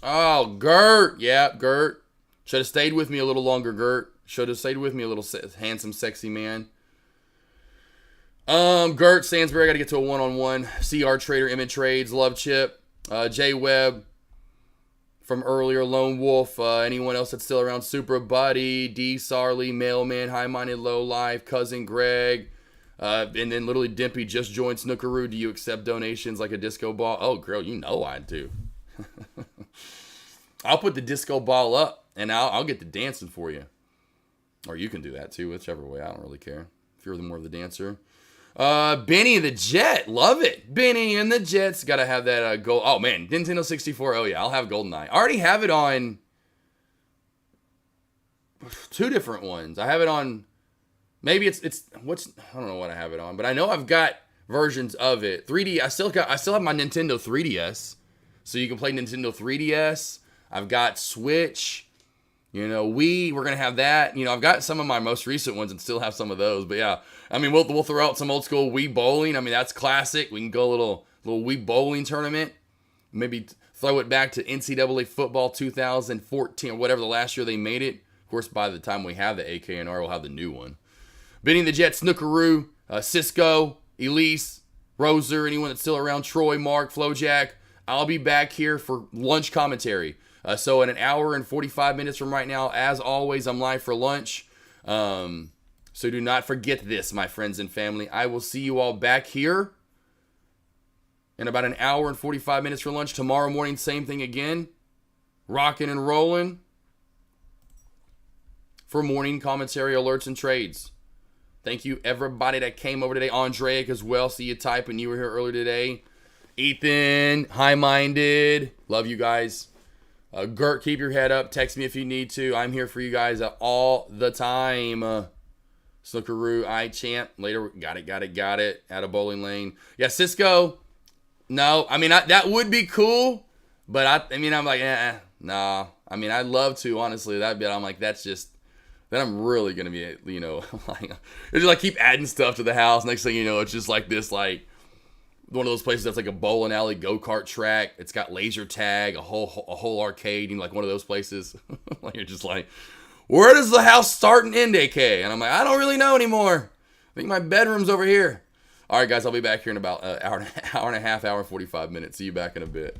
Oh, Gert. Yeah, Gert. Should have stayed with me a little longer, Gert. Should have stayed with me a little handsome, sexy man. Gert, Sansbury, I got to get to a one-on-one. CR Trader, Emmett Trades, Love Chip, J Webb, from earlier, Lone Wolf, anyone else that's still around, Super Buddy, D. Sarley, Mailman, High Minded Low Life, Cousin Greg, and then literally Dimpy just joined Snookeroo. Do you accept donations like a disco ball? Oh, girl, you know I do. I'll put the disco ball up, and I'll get the dancing for you. Or you can do that too, whichever way. I don't really care if you're more of the dancer. Benny the Jet, love it. Benny and the Jets, gotta have that gold. Oh man, Nintendo 64. Oh yeah, I'll have GoldenEye. I already have it on 2 different ones. I have it on. Maybe it's what's I don't know what I have it on, but I know I've got versions of it. 3D. I still have my Nintendo 3DS, so you can play Nintendo 3DS. I've got Switch. You know, we're going to have that. You know, I've got some of my most recent ones and still have some of those. But yeah, I mean, we'll throw out some old school Wii bowling. I mean, that's classic. We can go a little Wii bowling tournament. Maybe throw it back to NCAA football 2014 or whatever the last year they made it. Of course, by the time we have the AKNR, we'll have the new one. Benny the Jet, Snookeroo, Cisco, Elise, Roser, anyone that's still around, Troy, Mark, Flowjack. I'll be back here for lunch commentary. So in an hour and 45 minutes from right now, as always, I'm live for lunch. So do not forget this, my friends and family. I will see you all back here in about an hour and 45 minutes for lunch. Tomorrow morning, same thing again. Rocking and rolling for morning commentary, alerts, and trades. Thank you, everybody that came over today. Andreic as well. See you typing. You were here earlier today. Ethan, high-minded. Love you guys. Gert, keep your head up. Text me if you need to. I'm here for you guys all the time. Snookeroo, iChamp. Later, got it. Out of bowling lane. Yeah, Cisco. No, I mean, that would be cool. But I'm like, nah. I mean, I'd love to, honestly. That bit, I'm like, that's just, then I'm really going to be, you know, like, it's just like keep adding stuff to the house. Next thing you know, it's just like this, like, one of those places that's like a bowling alley go-kart track. It's got laser tag, a whole arcade, you know, like one of those places. Like you're just like, where does the house start and end, AK? And I'm like, I don't really know anymore. I think my bedroom's over here. All right, guys, I'll be back here in about an hour and a half, hour and 45 minutes. See you back in a bit.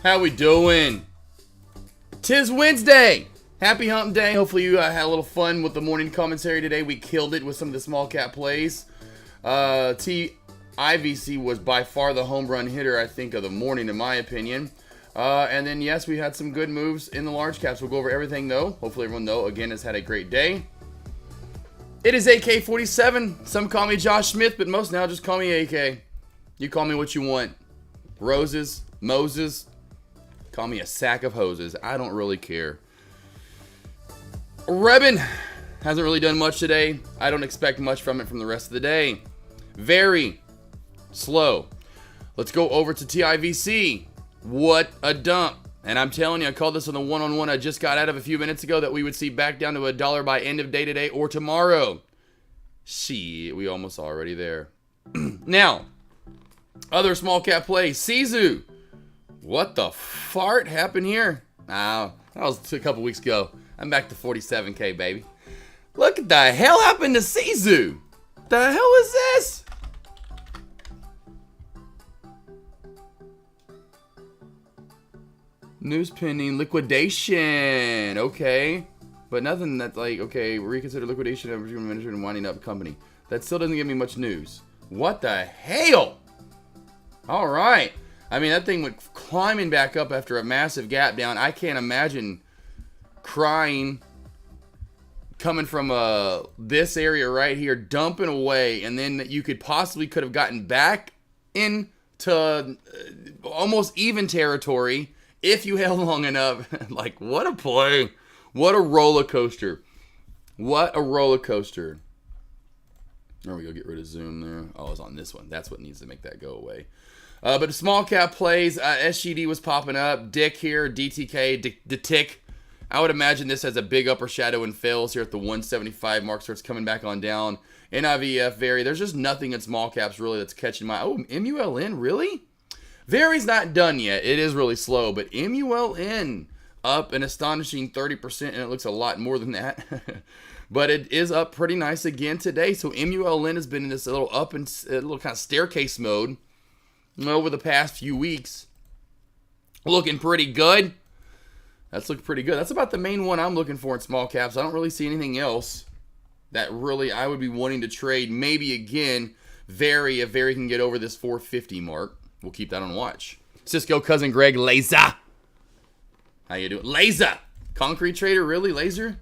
How we doing? 'Tis Wednesday. Happy hump day. Hopefully you had a little fun with the morning commentary today. We killed it with some of the small cap plays. IVC was by far the home run hitter, I think, of the morning, in my opinion. And then, yes, we had some good moves in the large caps. We'll go over everything, though. Hopefully everyone, though, again, has had a great day. It is AK47. Some call me Josh Smith, but most now just call me AK. You call me what you want. Roses, Moses. Call me a sack of hoses. I don't really care. Rebin hasn't really done much today. I don't expect much from it from the rest of the day. Very slow. Let's go over to TIVC. What a dump. And I'm telling you, I called this on the one-on-one I just got out of a few minutes ago that we would see back down to $1 by end of day today or tomorrow. Shit, we almost already there. Now, other small cap plays. Sizu. What the fart happened here? That was a couple weeks ago. I'm back to 47K, baby. Look at the hell happened to Sizu. The hell is this? News pending liquidation. Okay. But nothing that's like, okay, reconsider liquidation of administrator and winding up company. That still doesn't give me much news. What the hell? All right. I mean, that thing went climbing back up after a massive gap down. I can't imagine crying coming from this area right here, dumping away, and then you could have gotten back into almost even territory if you held long enough. Like, what a play. What a roller coaster. What a roller coaster. There we go. Get rid of zoom there. Oh, it's on this one. That's what needs to make that go away. But the small cap plays, SGD was popping up. Dick here, DTK, the tick. I would imagine this has a big upper shadow and fails here at the 175 mark. Starts coming back on down. NIVF, Very. There's just nothing in small caps really that's catching my... Oh, MULN, really? Very's not done yet. It is really slow, but MULN up an astonishing 30%, and it looks a lot more than that. But it is up pretty nice again today. So MULN has been in this little up and a little kind of staircase mode over the past few weeks. Looking pretty good. That's looking pretty good. That's about the main one I'm looking for in small caps. I don't really see anything else that really I would be wanting to trade. Maybe again, Very, if Very can get over this 450 mark. We'll keep that on watch. Cisco cousin Greg Laser. How you doing? Laser. Concrete trader, really? Laser?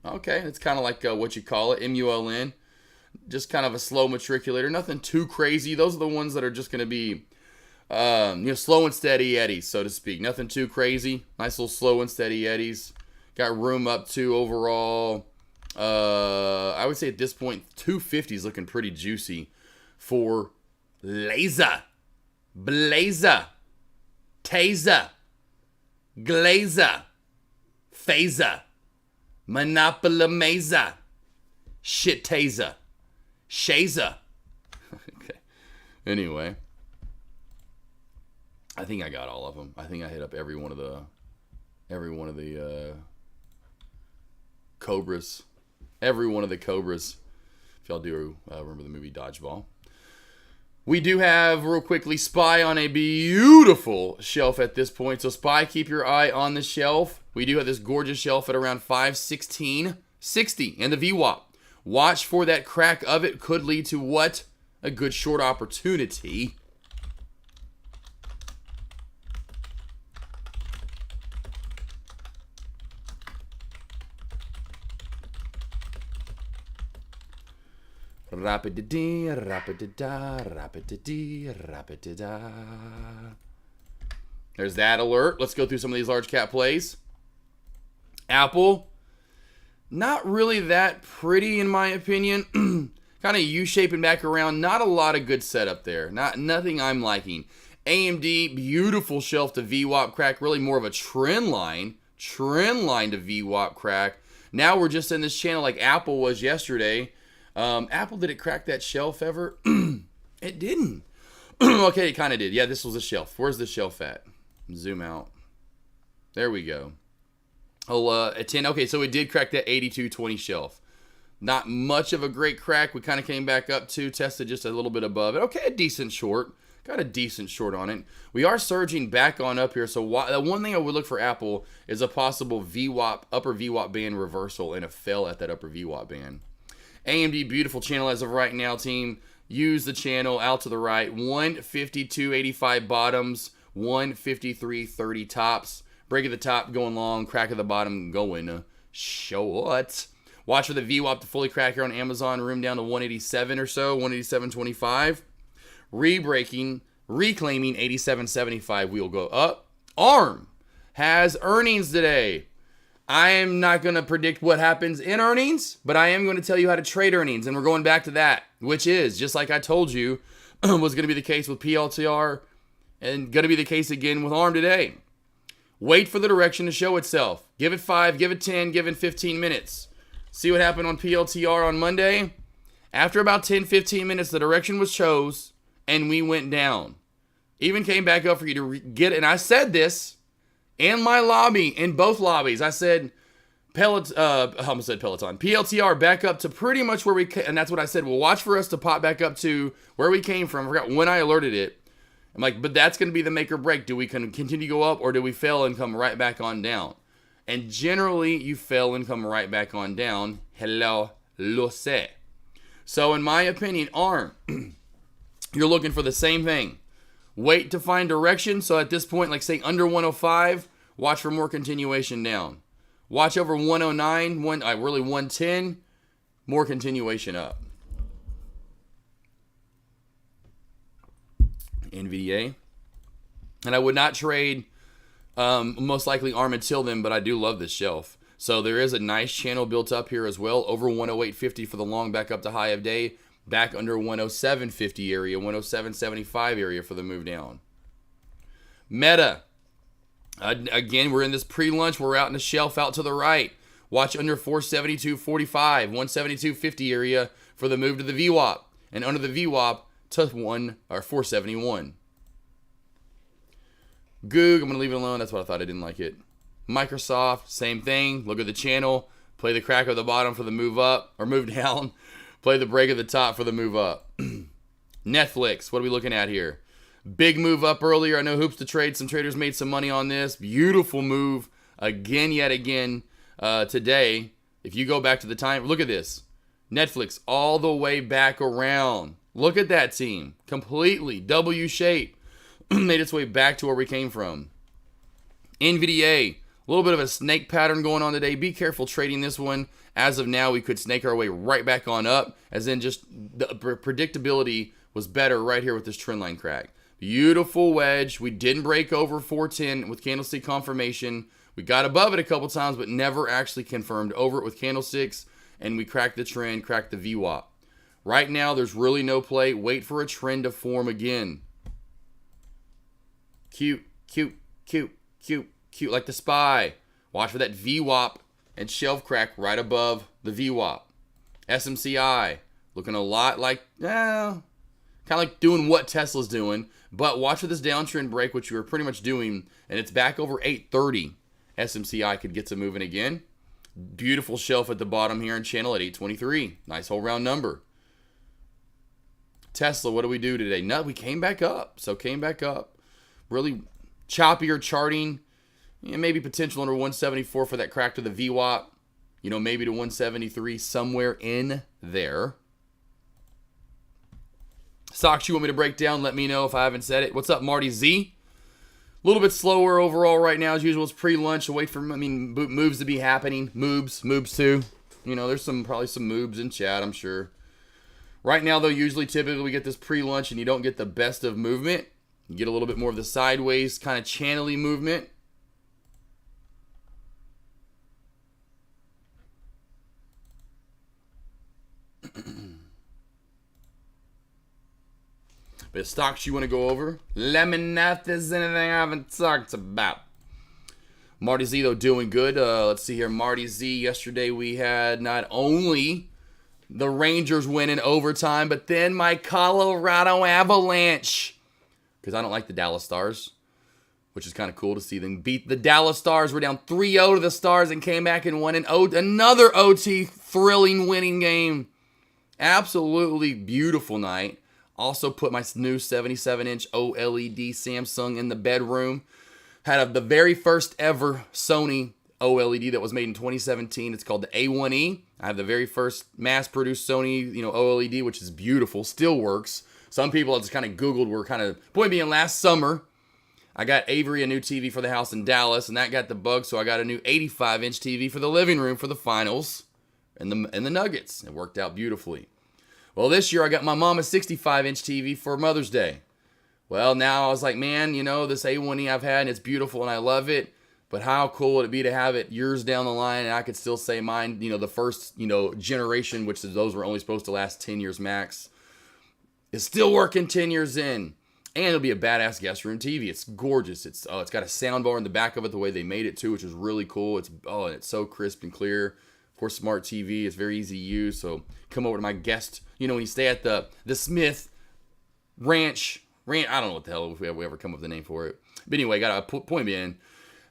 Okay, it's kind of like what you call it, MULN. Just kind of a slow matriculator. Nothing too crazy. Those are the ones that are just going to be, slow and steady eddies, so to speak. Nothing too crazy. Nice little slow and steady eddies. Got room up to overall. I would say at this point, 250 is looking pretty juicy for Laser, Blazer, Taser, Glazer, Phaser, Monopoly Mazer, Shit Taser, Shazer. Okay. Anyway, I think I got all of them. I think I hit up every one of the Cobras. Every one of the Cobras. If y'all do remember the movie Dodgeball. We do have, real quickly, SPY on a beautiful shelf at this point. So, SPY, keep your eye on the shelf. We do have this gorgeous shelf at around 516.60 and the VWAP. Watch for that crack of it. Could lead to what? A good short opportunity. Rapidity, rapidida, rapidity, rapidida. There's that alert. Let's go through some of these large cap plays. Apple, not really that pretty in my opinion. Kind of U-shaping back around. Not a lot of good setup there. Nothing I'm liking. AMD, beautiful shelf to VWAP crack. Really more of a trend line. Trend line to VWAP crack. Now we're just in this channel like Apple was yesterday. Apple, did it crack that shelf ever? It didn't. Okay, it kind of did. Yeah, this was a shelf. Where's the shelf at? Zoom out. There we go. Oh, a 10. Okay, so it did crack that 82.20 shelf. Not much of a great crack. We kind of came back up to, tested just a little bit above it. Okay, a decent short. Got a decent short on it. We are surging back on up here. So the one thing I would look for Apple is a possible VWAP, upper VWAP band reversal and a fail at that upper VWAP band. AMD, beautiful channel as of right now, team. Use the channel out to the right. 152.85 bottoms, 153.30 tops. Break at the top going long, crack at the bottom going short. Watch for the VWAP to fully crack here on Amazon. Room down to 187 or so, 187.25. Re-breaking, reclaiming 87.75. We'll go up. ARM has earnings today. I am not going to predict what happens in earnings, but I am going to tell you how to trade earnings. And we're going back to that, which is, just like I told you, was going to be the case with PLTR and going to be the case again with ARM today. Wait for the direction to show itself. Give it 5, give it 10, give it 15 minutes. See what happened on PLTR on Monday? After about 10, 15 minutes, the direction was chose, and we went down. Even came back up for you to get it. And I said this in my lobby, in both lobbies. I said, I almost said Peloton. PLTR back up to pretty much where we came. And that's what I said. Well, watch for us to pop back up to where we came from. I forgot when I alerted it. I'm like, but that's going to be the make or break. Do we continue to go up, or do we fail and come right back on down? And generally, you fail and come right back on down. Hello, lo sé. So in my opinion, ARM, you're looking for the same thing. Wait to find direction. So at this point, like say under 105, watch for more continuation down. Watch over 109, really 110, more continuation up. NVDA. And I would not trade most likely ARM until then, but I do love this shelf. So there is a nice channel built up here as well. Over 108.50 for the long, back up to high of day. Back under 107.50 area, 107.75 area for the move down. Meta. Again, we're in this pre-lunch. We're out in the shelf out to the right. Watch under 472.45, 172.50 area for the move to the VWAP. And under the VWAP to 471. Goog, I'm going to leave it alone. That's what I thought. I didn't like it. Microsoft, same thing. Look at the channel. Play the crack of the bottom for the move up or move down. Play the break at the top for the move up. Netflix, what are we looking at here? Big move up earlier. I know Hoops to Trade. Some traders made some money on this. Beautiful move again, yet again today. If you go back to the time, look at this. Netflix all the way back around. Look at that team. Completely W shape. Made its way back to where we came from. NVDA. A little bit of a snake pattern going on today. Be careful trading this one. As of now, we could snake our way right back on up, as in just the predictability was better right here with this trend line crack. Beautiful wedge. We didn't break over 410 with candlestick confirmation. We got above it a couple times, but never actually confirmed over it with candlesticks, and we cracked the trend, cracked the VWAP. Right now, there's really no play. Wait for a trend to form again. Cute, cute, cute, cute, cute, like the SPY. Watch for that VWAP and shelf crack right above the VWAP. SMCI, looking a lot like, kind of like doing what Tesla's doing, but watch for this downtrend break, which you were pretty much doing, and it's back over 830. SMCI could get some moving again. Beautiful shelf at the bottom here in channel at 823. Nice whole round number. Tesla, what do we do today? No, we came back up. So came back up. Really choppier charting. Maybe potential under 174 for that crack to the VWAP. Maybe to 173, somewhere in there. Stocks you want me to break down, let me know if I haven't said it. What's up, Marty Z? A little bit slower overall right now as usual. It's pre-lunch. Wait for, moves to be happening. Moves too. There's probably some moves in chat, I'm sure. Right now, though, typically we get this pre-lunch and you don't get the best of movement. You get a little bit more of the sideways kind of channel-y movement. But stocks you want to go over? Let me know if there's anything I haven't talked about. Marty Z, though, doing good. Let's see here. Marty Z, yesterday we had not only the Rangers win in overtime, but then my Colorado Avalanche. Because I don't like the Dallas Stars, which is kind of cool to see them beat the Dallas Stars. We're down 3-0 to the Stars and came back and won another OT thrilling winning game. Absolutely beautiful night. Also put my new 77-inch OLED Samsung in the bedroom. Had the very first ever Sony OLED that was made in 2017. It's called the A1E. I have the very first mass-produced Sony, OLED, which is beautiful, still works. Some people I just kind of Googled were kind of, point being, last summer, I got Avery a new TV for the house in Dallas, and that got the bug, so I got a new 85-inch TV for the living room for the finals and the Nuggets. It worked out beautifully. Well, this year I got my mom a 65-inch TV for Mother's Day. Well, now I was like, man, this A1E I've had, and it's beautiful, and I love it. But how cool would it be to have it years down the line, and I could still say mine, the first, generation, which is those were only supposed to last 10 years max, is still working 10 years in. And it'll be a badass guest room TV. It's gorgeous. It's got a sound bar in the back of it, the way they made it too, which is really cool. And it's so crisp and clear. Of course, smart TV. It's very easy to use. So come over to my guest, when you stay at the Smith Ranch. I don't know what the hell if we ever come up with a name for it. But anyway, got a point being,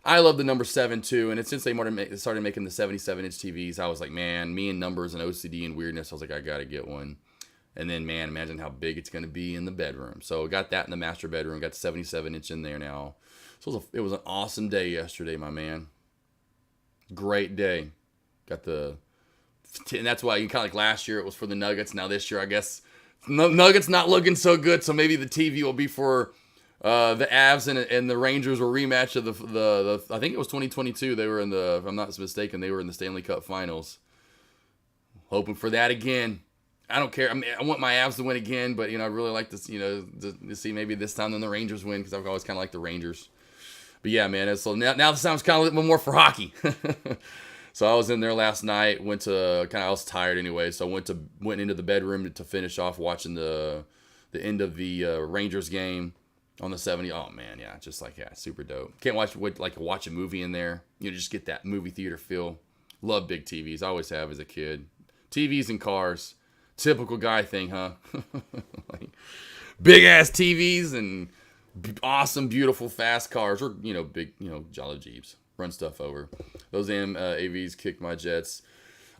I love the number 7 too. And since they started making the 77-inch TVs, I was like, man, me and numbers and OCD and weirdness, I was like, I got to get one. And then, man, imagine how big it's going to be in the bedroom. So I got that in the master bedroom. Got the 77-inch in there now. So it was an awesome day yesterday, my man. Great day. And that's why you kind of like last year it was for the Nuggets. Now this year, I guess, Nuggets not looking so good. So maybe the TV will be for the Avs and the Rangers, or rematch of the I think it was 2022. They were if I'm not mistaken, they were in the Stanley Cup Finals. Hoping for that again. I don't care. I mean, I want my Avs to win again, but, I really like to see maybe this time then the Rangers win, because I've always kind of liked the Rangers. But yeah, man, so now the sound's kind of a little bit more for hockey. So I was in there last night, I was tired anyway, so I went into the bedroom to finish off watching the end of the Rangers game on the 70. Oh man, yeah, super dope. Can't watch a movie in there. Just get that movie theater feel. Love big TVs. I always have as a kid. TVs and cars. Typical guy thing, huh? Like big ass TVs and awesome, beautiful, fast cars, or big, Jolly Jeeps, run stuff over. Those damn AVs kicked my jets.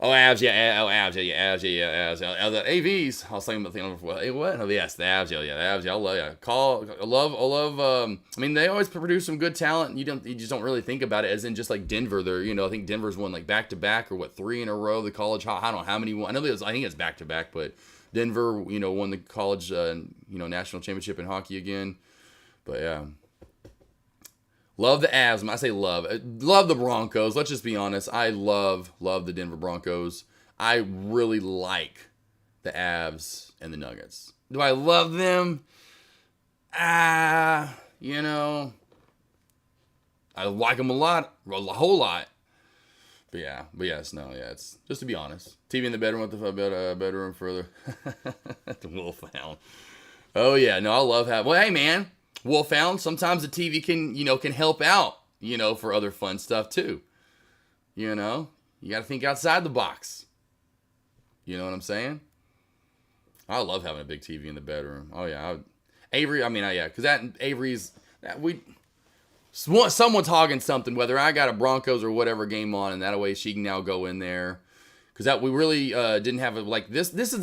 Oh, Avs, yeah, Avs, yeah, Avs, yeah, Avs. The AVs. I was thinking about what? Oh, yes, the Avs, yeah, the Avs, yeah. I love. I mean, they always produce some good talent. You just don't really think about it as in just like Denver. They're, I think Denver's won like back to back, or 3 in a row. The college, I don't know how many. I think it's back to back, but Denver, won the college, national championship in hockey again. But yeah. Love the Avs. I say love the Broncos. Let's just be honest. I love the Denver Broncos. I really like the Avs and the Nuggets. Do I love them? I like them a whole lot. But it's just to be honest. TV in the bedroom with the bedroom further. The Wolfhound. Oh yeah, no, I love having. Well, hey man. Wolfhound, sometimes the TV can help out, for other fun stuff too. You got to think outside the box. You know what I'm saying? I love having a big TV in the bedroom. Oh yeah, Avery. Because Avery's someone's hogging something, whether I got a Broncos or whatever game on, and that way she can now go in there. Because we really didn't have it like this. This is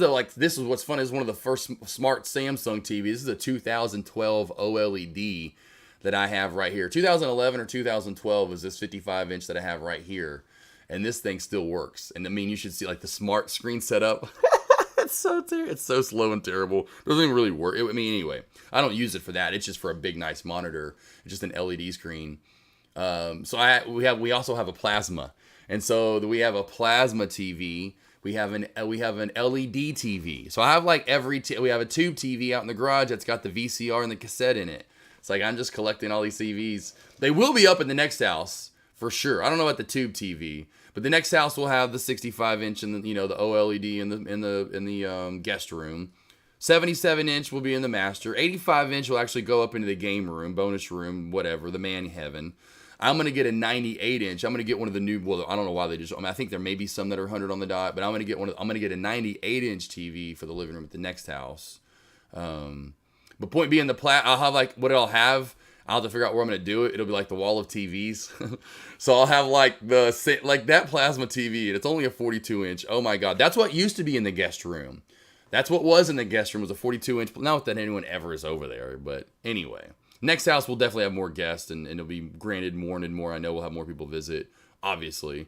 what's fun, is one of the first smart Samsung TVs. This is a 2012 OLED that I have right here. 2011 or 2012 is this 55-inch that I have right here, and this thing still works. And I mean, you should see like the smart screen setup. It's so slow and terrible. It doesn't even really work. Anyway, I don't use it for that. It's just for a big nice monitor. It's just an LED screen. We also have a plasma. And so we have a plasma TV. We have an LED TV. So I have like we have a tube TV out in the garage that's got the VCR and the cassette in it. It's like I'm just collecting all these TVs. They will be up in the next house for sure. I don't know about the tube TV, but the next house will have the 65-inch and the OLED in the guest room. 77-inch will be in the master. 85-inch will actually go up into the game room, bonus room, whatever, the man heaven. I'm going to get a 98-inch. I'm going to get one of the new, I don't know why they I think there may be some that are 100 on the dot, but I'm going to get a 98-inch TV for the living room at the next house. But point being, I'll have what I'll have. I'll have to figure out where I'm going to do it. It'll be like the wall of TVs. So I'll have that plasma TV, and it's only a 42-inch. Oh my God. That's what used to be in the guest room. That's what was in the guest room, was a 42-inch. Not that anyone ever is over there, but anyway. Next house will definitely have more guests, and it'll be granted more and more. I know we'll have more people visit, obviously.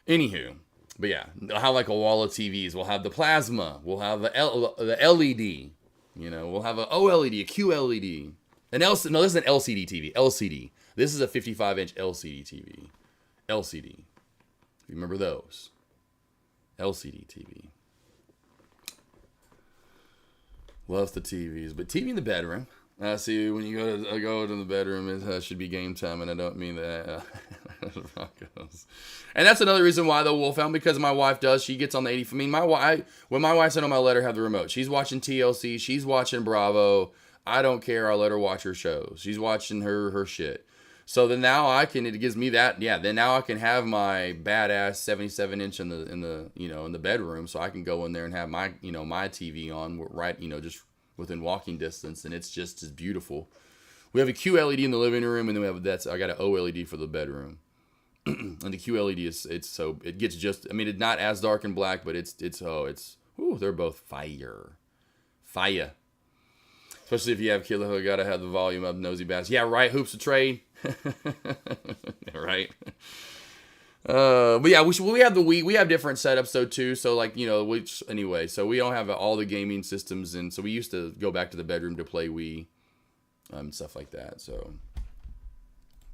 Anywho, but yeah, I'll have like a wall of TVs. We'll have the plasma. We'll have the LED. You know, we'll have a OLED, a QLED. No, this is an LCD TV. LCD. This is a 55-inch LCD TV. LCD. If you remember those. LCD TV. Loves the TVs, but TV in the bedroom. See, when you go to the bedroom, it should be game time, and I don't mean that. And that's another reason why the Wolfhound, because my wife does. She gets on the 80. I mean, when my wife's at home, I let her have the remote. She's watching TLC. She's watching Bravo. I don't care. I let her watch her shows. She's watching her shit. So then now it gives me that. Yeah. Then now I can have my badass 77-inch in the bedroom, so I can go in there and have my TV on right, just within walking distance, and it's just as beautiful. We have a QLED in the living room, and then I got an OLED for the bedroom. And the QLED it gets just, I mean, it's not as dark and black, but they're both fire. Especially if you have kids who gotta have the volume up, nosy bass. Yeah, right, hoops of trade. Right. But yeah, we have the Wii. We have different setups though too. So like, anyway, so we don't have all the gaming systems, and so we used to go back to the bedroom to play Wii, stuff like that. So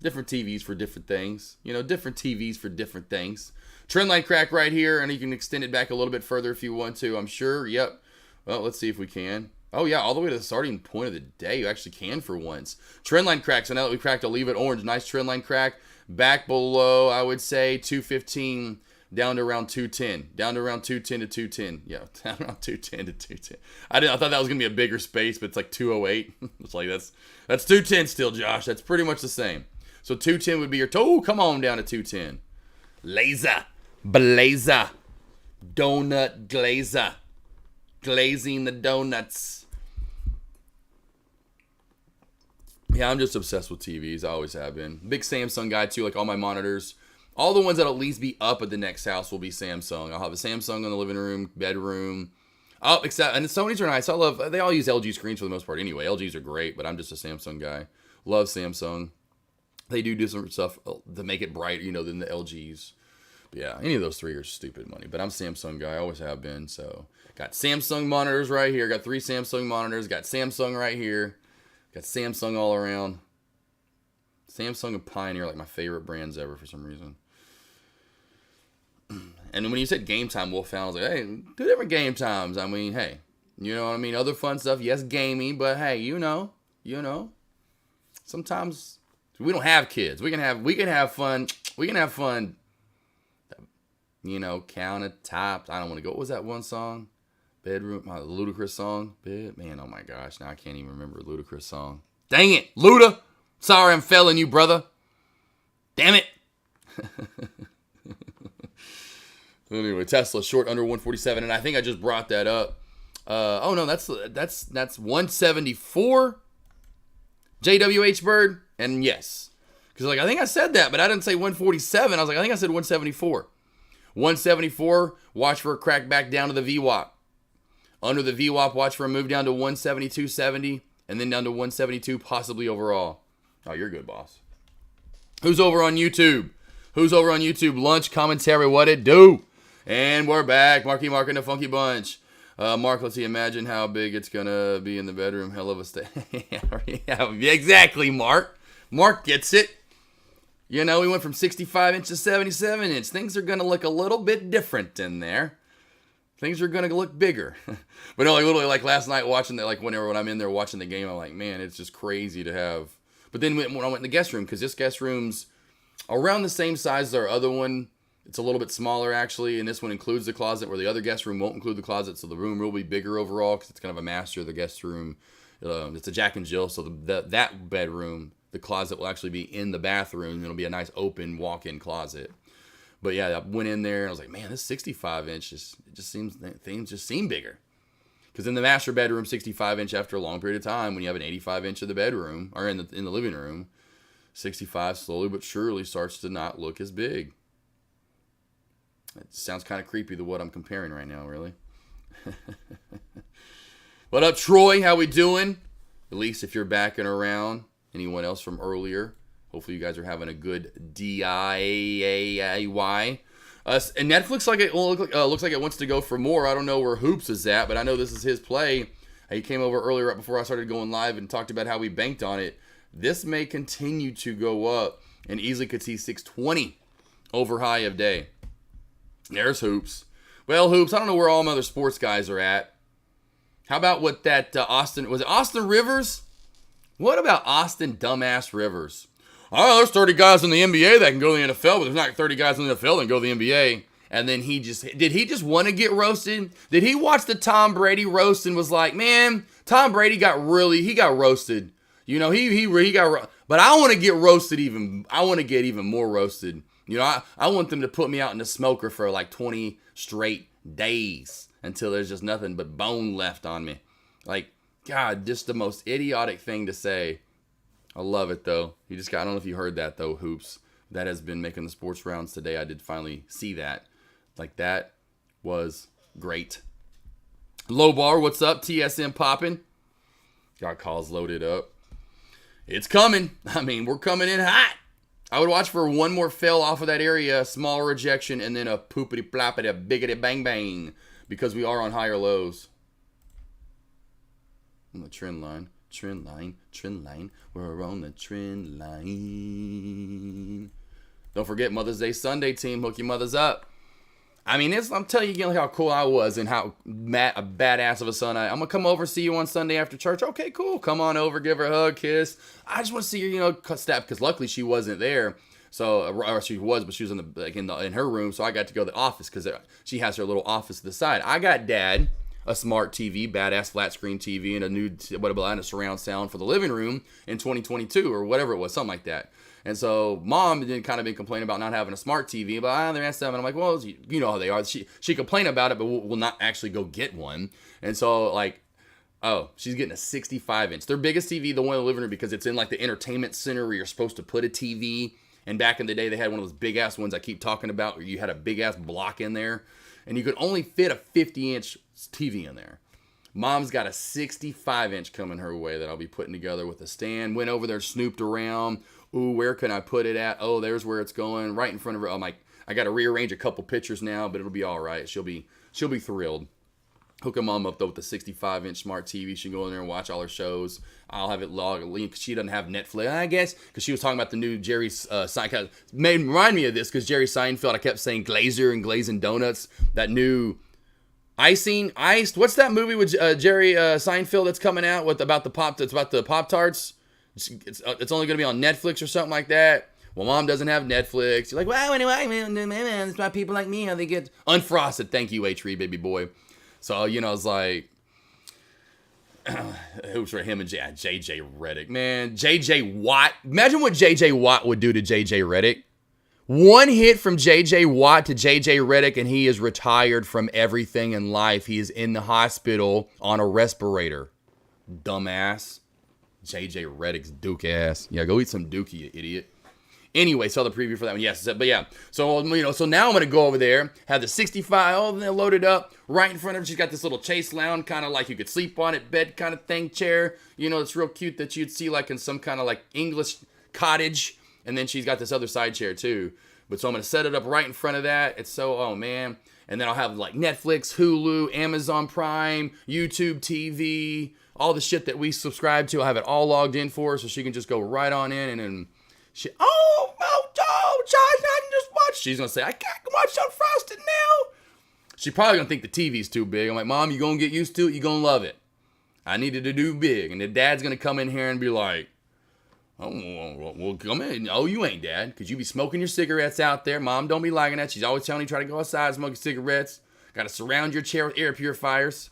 different TVs for different things. Different TVs for different things. Trendline crack right here, and you can extend it back a little bit further if you want to. I'm sure. Yep. Well, let's see if we can. Oh yeah, all the way to the starting point of the day. You actually can for once. Trendline crack. So now that we cracked, I'll leave it orange. Nice trendline crack. Back below, I would say 215 down to around 210. Down to around 210 to 210. Yeah, down around 210 to 210. I thought that was gonna be a bigger space, but it's like 208. It's like that's 210 still, Josh. That's pretty much the same. So 210 would be your toe. Come on down to 210. Laser, blazer, donut glazer, glazing the donuts. Yeah, I'm just obsessed with TVs. I always have been. Big Samsung guy, too. Like, all my monitors. All the ones that'll at least be up at the next house will be Samsung. I'll have a Samsung in the living room, bedroom. Oh, and the Sonys are nice. They all use LG screens for the most part anyway. LGs are great, but I'm just a Samsung guy. Love Samsung. They do some stuff to make it bright, than the LGs. But yeah, any of those three are stupid money. But I'm a Samsung guy. I always have been. So, got Samsung monitors right here. Got 3 Samsung monitors. Got Samsung right here. Got Samsung all around. Samsung and Pioneer, like my favorite brands ever for some reason. And when you said game time, Wolfhound, I was like, hey, 2 different game times. I mean, hey, you know what I mean? Other fun stuff, yes, gaming, but hey, sometimes we don't have kids. We can have fun. We can have fun. Countertops. I don't want to go. What was that one song? Bedroom, my Ludacris song. Man, oh my gosh, now I can't even remember a Ludacris song. Dang it, Luda. Sorry I'm failing you, brother. Damn it. Anyway, Tesla short under 147, and I think I just brought that up. Oh no, that's 174. JWH Bird, and yes, because I think I said that, but I didn't say 147. I was like, I think I said 174. 174. Watch for a crack back down to the VWAP. Under the VWAP, watch for a move down to 172.70, and then down to 172 possibly overall. Oh, you're good, boss. Who's over on YouTube? Lunch commentary, what it do? And we're back. Marky Mark and the Funky Bunch. Mark, let's see, imagine how big it's going to be in the bedroom. Hell of a yeah, exactly, Mark. Mark gets it. We went from 65 inch to 77 inch. Things are going to look a little bit different in there. Things are going to look bigger. But no, literally, last night watching that, when I'm in there watching the game, I'm like, man, it's just crazy to have. But then when I went in the guest room, because this guest room's around the same size as our other one. It's a little bit smaller, actually, and this one includes the closet, where the other guest room won't include the closet, so the room will be bigger overall, because it's kind of a master of the guest room. It's a Jack and Jill, so that bedroom, the closet will actually be in the bathroom, and it'll be a nice open walk-in closet. But yeah, I went in there and I was like, man, this 65 inch things just seem bigger. Because in the master bedroom, 65 inch after a long period of time, when you have an 85 inch in the bedroom or in the living room, 65 slowly but surely starts to not look as big. It sounds kind of creepy to what I'm comparing right now, really. What up, Troy? How we doing? At least if you're back and around. Anyone else from earlier? Hopefully you guys are having a good DIY. And Netflix looks like it wants to go for more. I don't know where Hoops is at, but I know this is his play. He came over earlier right before I started going live and talked about how we banked on it. This may continue to go up and easily could see 620 over high of day. There's Hoops. Well, Hoops, I don't know where all my other sports guys are at. How about what that was it Austin Rivers? What about Austin dumbass Rivers? Oh, there's 30 guys in the NBA that can go to the NFL, but there's not 30 guys in the NFL that can go to the NBA. And then did he just want to get roasted? Did he watch the Tom Brady roast and was like, man, Tom Brady got roasted. You know, he got, but I want to get roasted I want to get even more roasted. You know, I want them to put me out in the smoker for like 20 straight days until there's just nothing but bone left on me. Like, God, just the most idiotic thing to say. I love it, though. I don't know if you heard that, though, Hoops. That has been making the sports rounds today. I did finally see that. Like, that was great. Low bar, what's up? TSM popping. Got calls loaded up. It's coming. I mean, we're coming in hot. I would watch for one more fail off of that area, small rejection, and then a poopity ploppity, a biggity bang bang, because we are on higher lows. On the trend line. We're on the trend line. Don't forget Mother's Day Sunday, team. Hook your mothers up. I mean, I'm telling you again how cool I was and how a badass of a son I'm going to come over, see you on Sunday after church. Okay, cool. Come on over, give her a hug, kiss. I just want to see her, you know, step, because luckily she wasn't there. So, or she was, but she was in her room. So I got to go to the office because she has her little office to the side. I got Dad a smart TV, badass flat screen TV, and a new and a surround sound for the living room in 2022 or whatever it was, something like that. And so Mom had kind of been complaining about not having a smart TV, but they're at 7. I'm like, well, you know how they are. She complained about it, but will not actually go get one. And so like, oh, she's getting a 65-inch. Their biggest TV, the one in the living room, because it's in like the entertainment center where you're supposed to put a TV. And back in the day, they had one of those big ass ones I keep talking about, where you had a big ass block in there, and you could only fit a 50-inch TV in there. Mom's got a 65-inch coming her way that I'll be putting together with a stand. Went over there, snooped around. Ooh, where can I put it at? Oh, there's where it's going, right in front of her. I'm like, I got to rearrange a couple pictures now, but it'll be all right. She'll be thrilled. Hook her mom up though with the 65-inch smart TV. She can go in there and watch all her shows. I'll have it log a link. She doesn't have Netflix, I guess, because she was talking about the new Jerry Seinfeld. Remind me of this because Jerry Seinfeld. I kept saying Glazer and Glazing Donuts. That new Iced. What's that movie with Jerry Seinfeld that's coming out with about the Pop-Tarts? It's only going to be on Netflix or something like that. Well, Mom doesn't have Netflix. You're like, well, anyway, man, it's about people like me how they get unfrosted. Thank you, H3, baby boy. So, you know, it's like, who's for him and JJ Redick. Man, JJ Watt. Imagine what JJ Watt would do to JJ Redick. One hit from JJ Watt to JJ Redick, and he is retired from everything in life. He is in the hospital on a respirator. Dumbass. JJ Redick's Duke ass. Yeah, go eat some Dookie, you idiot. Anyway, saw the preview for that one. Yes, but yeah. So, you know, so now I'm going to go over there, have the 65 all loaded up right in front of her. She's got this little chase lounge, kind of like you could sleep on it, bed kind of thing, chair. You know, it's real cute that you'd see like in some kind of like English cottage. And then she's got this other side chair too. But so I'm going to set it up right in front of that. It's so, oh man. And then I'll have like Netflix, Hulu, Amazon Prime, YouTube TV, all the shit that we subscribe to. I'll have it all logged in for her so she can just go right on in and then she, Josh, I can just watch. She's going to say, I can't watch Unfrosted now. She's probably going to think the TV's too big. I'm like, Mom, you're going to get used to it. You're going to love it. I needed to do big. And the Dad's going to come in here and be like, oh, well, come in. Oh, you ain't, Dad, because you be smoking your cigarettes out there. Mom don't be liking that. She's always telling you try to go outside smoking cigarettes. Got to surround your chair with air purifiers.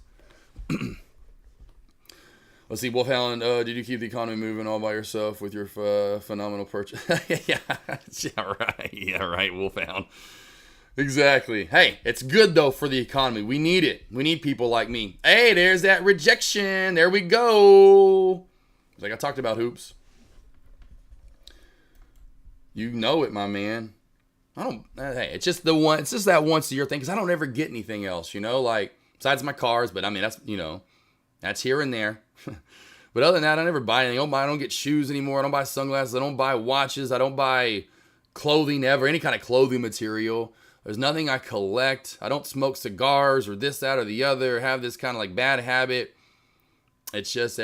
Let's see, Wolfhound, did you keep the economy moving all by yourself with your phenomenal purchase? Yeah, right, Wolfhound. Exactly. Hey, it's good, though, for the economy. We need it. We need people like me. Hey, there's that rejection. There we go. Like I talked about hoops. You know it, my man. Hey, it's just that once a year thing, because I don't ever get anything else, you know? Like, Besides my cars, but I mean, that's, that's here and there. But other than that, I never buy anything. I don't get shoes anymore. I don't buy sunglasses. I don't buy watches. I don't buy clothing ever, any kind of clothing material. There's nothing I collect. I don't smoke cigars or this, that, or the other. Have this kind of like bad habit. It's just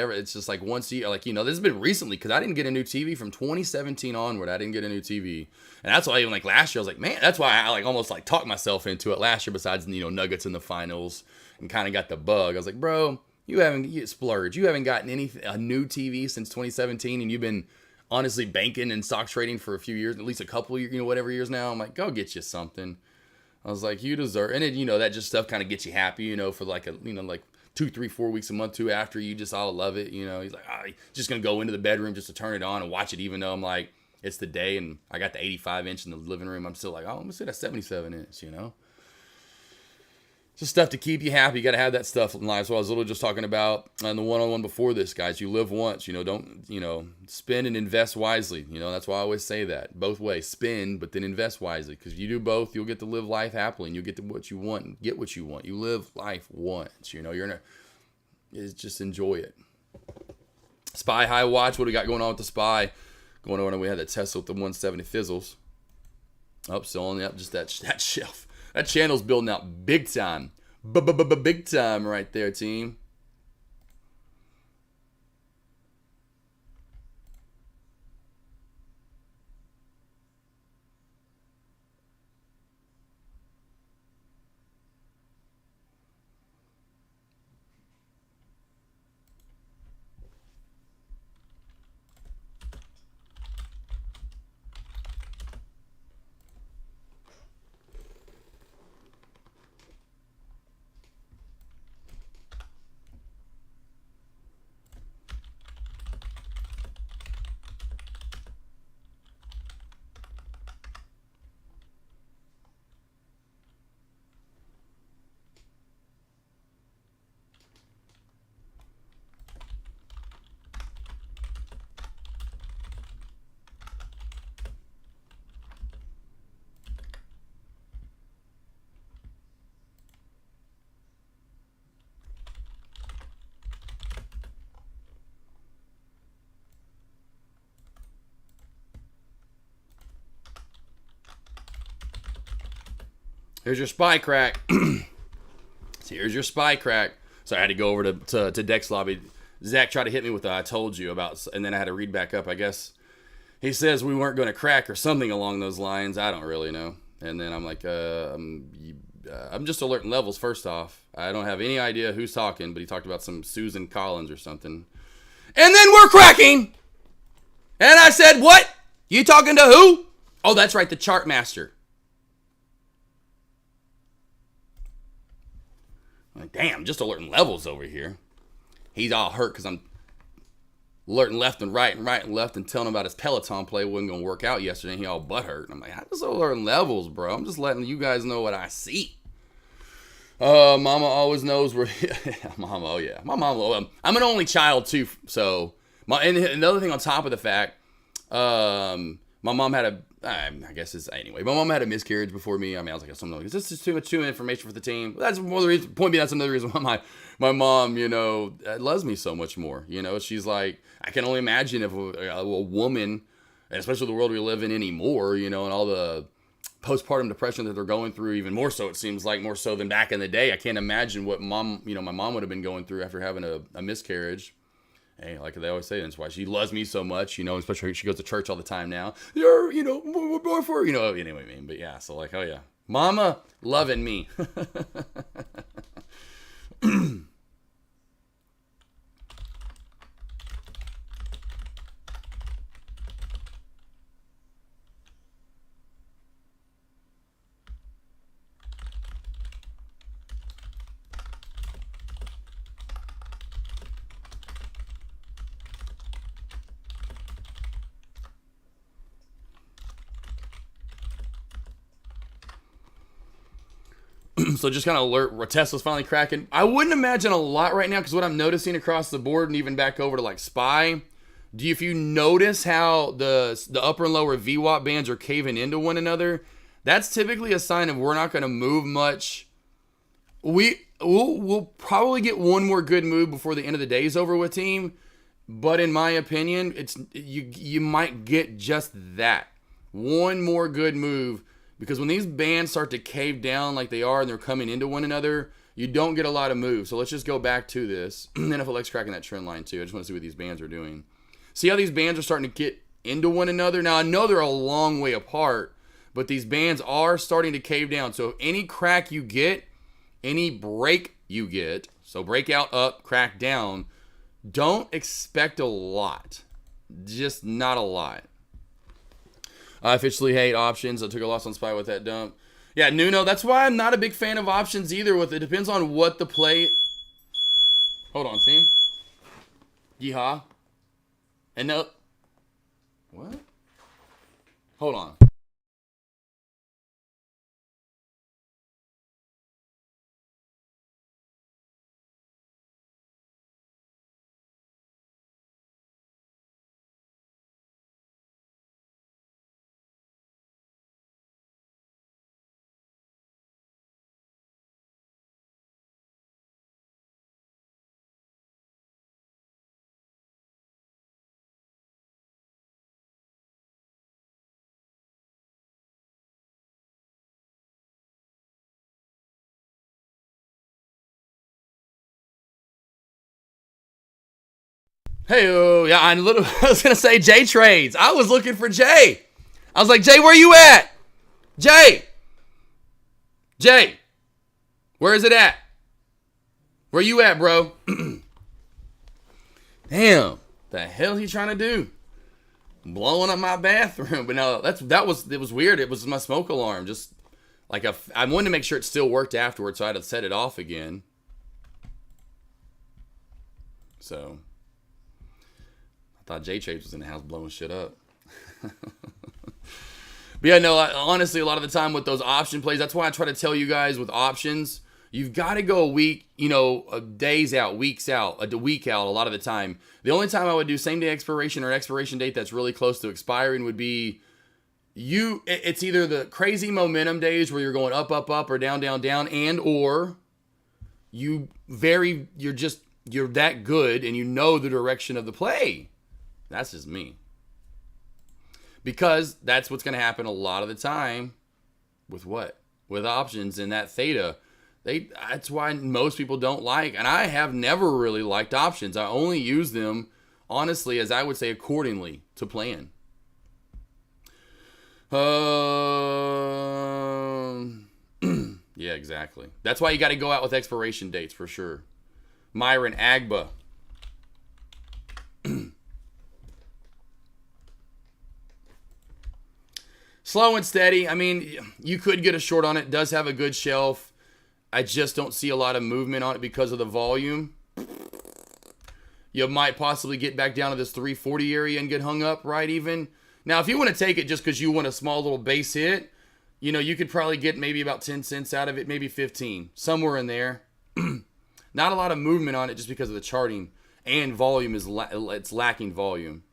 like once you like, this has been recently because I didn't get a new TV from 2017 onward. I didn't get a new TV. And that's why even like last year, I was like, man, that's why I like almost like talked myself into it last year besides, Nuggets in the finals and kind of got the bug. I was like, bro, you splurged. You haven't gotten a new TV since 2017 and you've been honestly banking and stock trading for a few years, at least a couple of years, whatever years now. I'm like, go get you something. I was like, you deserve, and it, that just stuff kind of gets you happy, for like like 2, 3, 4 weeks a month too after you just all love it. He's like, just going to go into the bedroom just to turn it on and watch it, even though I'm like, it's the day and I got the 85 inch in the living room. I'm still like, I'm going to sit at 77 inch, Just stuff to keep you happy. You got to have that stuff in life. So I was literally just talking about on the one-on-one before this, guys. You live once, don't, spend and invest wisely. That's why I always say that. Both ways. Spend, but then invest wisely. Because if you do both, you'll get to live life happily and you'll get to what you want and get what you want. You live life once, just enjoy it. Spy High Watch. What do we got going on with the Spy? Going on, and we had that Tesla with the 170 fizzles. Still on just that shelf. That channel's building out big time. Big time right there, team. Here's your spy crack. Here's your spy crack. So I had to go over to Dex Lobby. Zach tried to hit me with I told you about, and then I had to read back up. I guess he says we weren't going to crack or something along those lines. I don't really know. And then I'm like, I'm just alerting levels first off. I don't have any idea who's talking, but he talked about some Susan Collins or something. And then we're cracking. And I said, what? You talking to who? Oh, that's right, the chart master. I'm like, damn, just alerting levels over here. He's all hurt because I'm alerting left and right and left and telling him about his Peloton play wasn't going to work out yesterday. And he all butthurt. I'm like, I'm just alerting levels, bro. I'm just letting you guys know what I see. Mama always knows where. Mama, oh yeah. My mom, I'm an only child too. So, and another thing on top of the fact, my mom had I guess it's anyway. My mom had a miscarriage before me. I mean, I was like, something like this is too much information for the team. That's one of the reasons. Point being, that's another reason why my mom, loves me so much more. She's like, I can only imagine if a woman, and especially the world we live in anymore, and all the postpartum depression that they're going through, even more so, it seems like more so than back in the day. I can't imagine what my mom would have been going through after having a miscarriage. Hey, like they always say, that's why she loves me so much, especially she goes to church all the time now. You're, we're born for, anyway, I mean, but yeah, so like, oh yeah. Mama loving me. So just kind of alert where Tesla's finally cracking. I wouldn't imagine a lot right now because what I'm noticing across the board and even back over to like SPY, if you notice how the upper and lower VWAP bands are caving into one another, that's typically a sign of we're not going to move much. we'll probably get one more good move before the end of the day is over with, team. But in my opinion, it's you might get just that. One more good move, because when these bands start to cave down like they are and they're coming into one another, you don't get a lot of moves. So let's just go back to this. NFLX cracking that trend line too. I just want to see what these bands are doing. See how these bands are starting to get into one another? Now I know they're a long way apart, but these bands are starting to cave down. So any crack you get, any break you get, so breakout up, crack down, don't expect a lot. Just not a lot. I officially hate options. I took a loss on SPY with that dump. Yeah, Nuno, that's why I'm not a big fan of options either. With it depends on what the play. Hold on, team. Yeehaw. And no. What? Hold on. Hey, yeah, I was gonna say Jay trades. I was looking for Jay. I was like, Jay, where you at? Jay, where is it at? Where you at, bro? Damn, the hell he trying to do? Blowing up my bathroom. But no, it was weird. It was my smoke alarm. Just like I wanted to make sure it still worked afterwards, so I had to set it off again. So I thought J Trapes was in the house blowing shit up. But yeah, no, honestly, a lot of the time with those option plays, that's why I try to tell you guys with options, you've got to go a week, days out, weeks out, a week out a lot of the time. The only time I would do same day expiration or an expiration date that's really close to expiring would be it's either the crazy momentum days where you're going up, up, up, or down, down, down, and or you're that good and you know the direction of the play. That's just me. Because that's what's going to happen a lot of the time with what? With options in that theta. That's why most people don't like, and I have never really liked options. I only use them, honestly, as I would say, accordingly to plan. Yeah, exactly. That's why you got to go out with expiration dates for sure. Myron Agba. Slow and steady. I mean, you could get a short on it. It does have a good shelf. I just don't see a lot of movement on it because of the volume. You might possibly get back down to this 340 area and get hung up right even. Now, if you want to take it just because you want a small little base hit, you could probably get maybe about 10 cents out of it, maybe 15. Somewhere in there. Not a lot of movement on it just because of the charting. And volume it's lacking volume.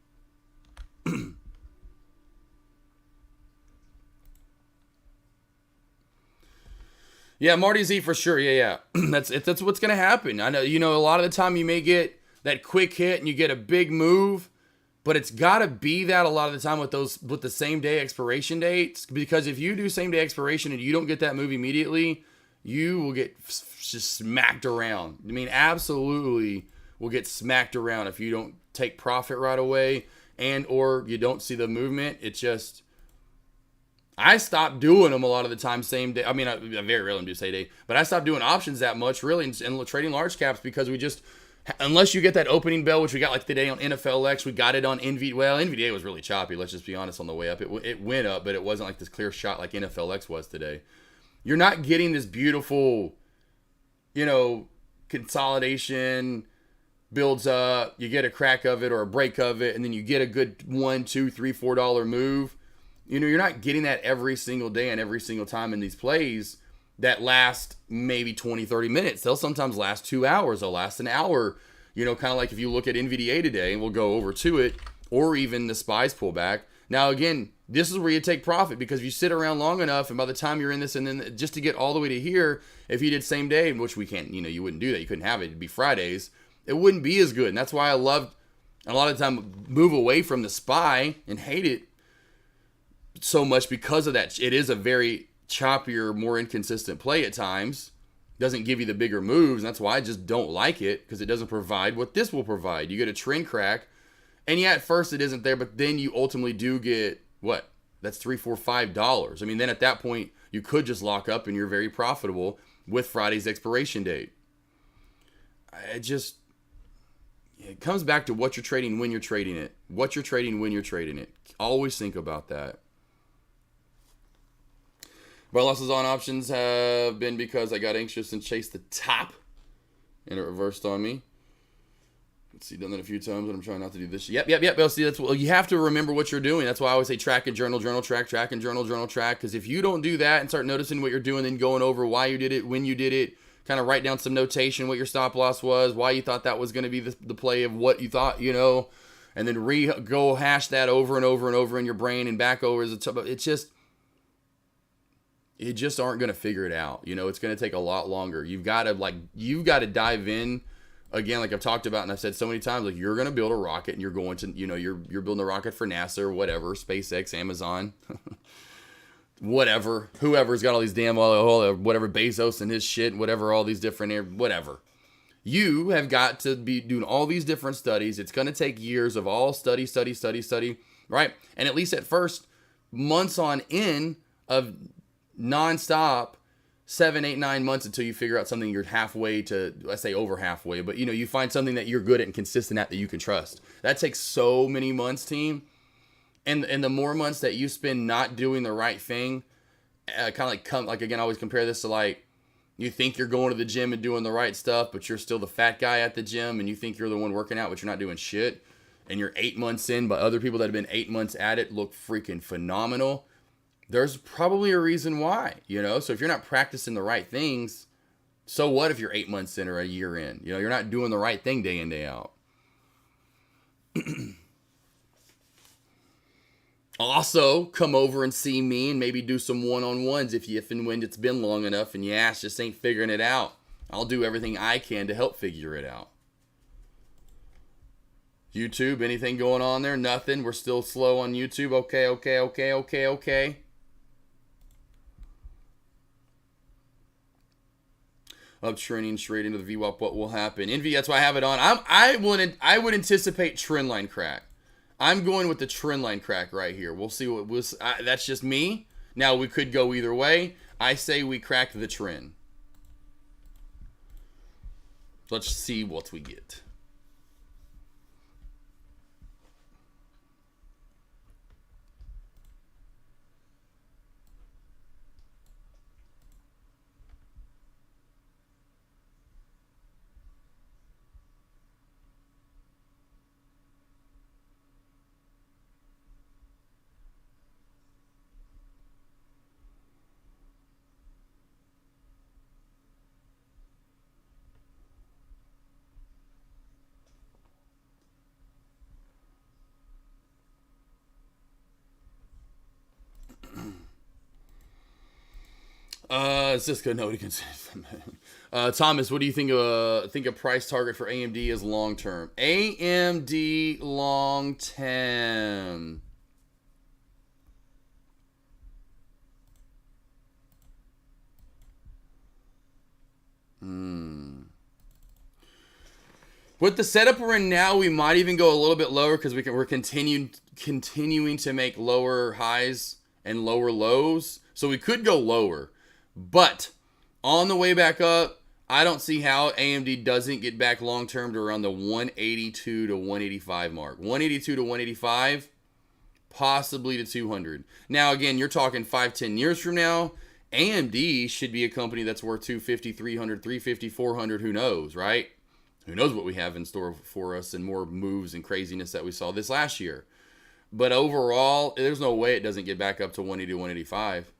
Yeah, Marty Z for sure. Yeah. That's what's gonna happen. I know. A lot of the time you may get that quick hit and you get a big move, but it's gotta be that a lot of the time with the same day expiration dates. Because if you do same day expiration and you don't get that move immediately, you will get just smacked around. I mean, absolutely will get smacked around if you don't take profit right away and or you don't see the movement. It's just. I stopped doing them a lot of the time same day. I mean, I very rarely do same day, but I stopped doing options that much really and trading large caps because we just, unless you get that opening bell, which we got like today on NFLX, we got it on NVDA. Well, NVDA was really choppy. Let's just be honest on the way up. It went up, but it wasn't like this clear shot like NFLX was today. You're not getting this beautiful, consolidation builds up. You get a crack of it or a break of it, and then you get a good $1, $2, $3, $4 move. You're not getting that every single day and every single time in these plays that last maybe 20, 30 minutes. They'll sometimes last 2 hours. They'll last an hour. Kind of like if you look at NVDA today, and we'll go over to it, or even the SPYs pullback. Now, again, This is where you take profit, because if you sit around long enough, and by the time you're in this, and then just to get all the way to here, if you did same day, which we can't, you wouldn't do that. You couldn't have it. It'd be Fridays. It wouldn't be as good. And that's why I loved, a lot of the time, move away from the SPY and hate it so much because of that. It is a very choppier, more inconsistent play at times. Doesn't give you the bigger moves. And that's why I just don't like it, because it doesn't provide what this will provide. You get a trend crack, and yeah, at first it isn't there, but then you ultimately do get what? That's $3, $4, $5. I mean, then at that point, you could just lock up and you're very profitable with Friday's expiration date. It comes back to what you're trading, when you're trading it. What you're trading, when you're trading it. Always think about that. My losses on options have been because I got anxious and chased the top, and it reversed on me. Let's see, done that a few times, but I'm trying not to do this. Yep. Well, see, you have to remember what you're doing. That's why I always say track and journal, track and journal, track. Because if you don't do that and start noticing what you're doing, then going over why you did it, when you did it, kind of write down some notation, what your stop loss was, why you thought that was going to be the play of what you thought, and then go hash that over and over and over in your brain and back over. It just aren't going to figure it out. It's going to take a lot longer. You've got to dive in. Again, like I've talked about and I've said so many times, like, you're going to build a rocket and you're going to, you're building a rocket for NASA or whatever, SpaceX, Amazon, whatever, whoever's got all these damn, whatever, Bezos and his shit, whatever, all these different, whatever. You have got to be doing all these different studies. It's going to take years of all study, right? And at least at first, months on end of nonstop, 7, 8, 9 months until you figure out something you're halfway to, let's say over halfway, but you find something that you're good at and consistent at that you can trust. That takes so many months, team. And the more months that you spend not doing the right thing, again, I always compare this to, like, you think you're going to the gym and doing the right stuff, but you're still the fat guy at the gym, and you think you're the one working out, but you're not doing shit. And you're 8 months in, but other people that have been 8 months at it look freaking phenomenal. There's probably a reason why, So if you're not practicing the right things, so what if you're 8 months in or a year in? You're not doing the right thing day in, day out. Also, come over and see me and maybe do some one-on-ones if and when it's been long enough and your ass just ain't figuring it out. I'll do everything I can to help figure it out. YouTube, anything going on there? Nothing. We're still slow on YouTube. Okay. Up trending straight into the VWAP. What will happen? Envy, that's why I have it on. I would anticipate trend line crack. I'm going with the trend line crack right here. We'll see what that's just me. Now we could go either way. I say we crack the trend. Let's see what we get. Cisco, nobody can say. Thomas, what do you think a price target for AMD is long term? AMD long term. With the setup we're in now, we might even go a little bit lower because we're continuing to make lower highs and lower lows. So we could go lower. But on the way back up, I don't see how AMD doesn't get back long-term to around the 182 to 185 mark. 182 to 185, possibly to 200. Now, again, you're talking 5-10 years from now. AMD should be a company that's worth 250, 300, 350, 400. Who knows, right? Who knows what we have in store for us and more moves and craziness that we saw this last year. But overall, there's no way it doesn't get back up to 180 to 185.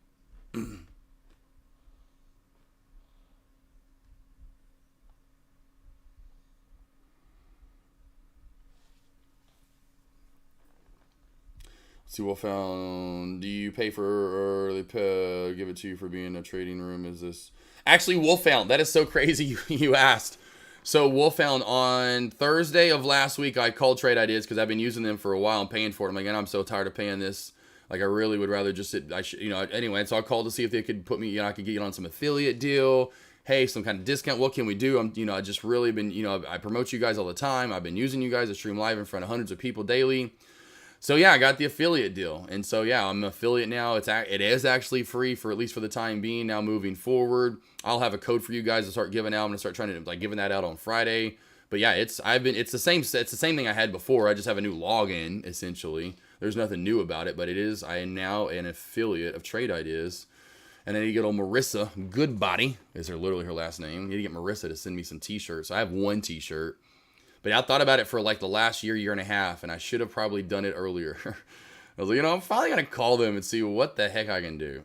See, Wolf found. Do you pay for, or they pay, give it to you for being a trading room? Is this actually Wolfhound? That is so crazy. You asked. So Wolfhound, on Thursday of last week, I called Trade Ideas because I've been using them for a while and paying for it. I'm like, I'm so tired of paying this. Like, I really would rather just sit. Anyway. So I called to see if they could put me. I could get you on some affiliate deal. Hey, some kind of discount. What can we do? I just really been. I promote you guys all the time. I've been using you guys to stream live in front of hundreds of people daily. So yeah, I got the affiliate deal, and so yeah, I'm an affiliate now. It is actually free for at least for the time being. Now moving forward, I'll have a code for you guys to start giving out. I'm gonna start trying to giving that out on Friday. But yeah, it's the same thing I had before. I just have a new login essentially. There's nothing new about it, but I am now an affiliate of Trade Ideas. And then you get old Marissa Goodbody, is literally her last name. You need to get Marissa to send me some t-shirts. I have one t-shirt. But I thought about it for like the last year and a half, and I should have probably done it earlier. I was like, I'm finally going to call them and see what the heck I can do.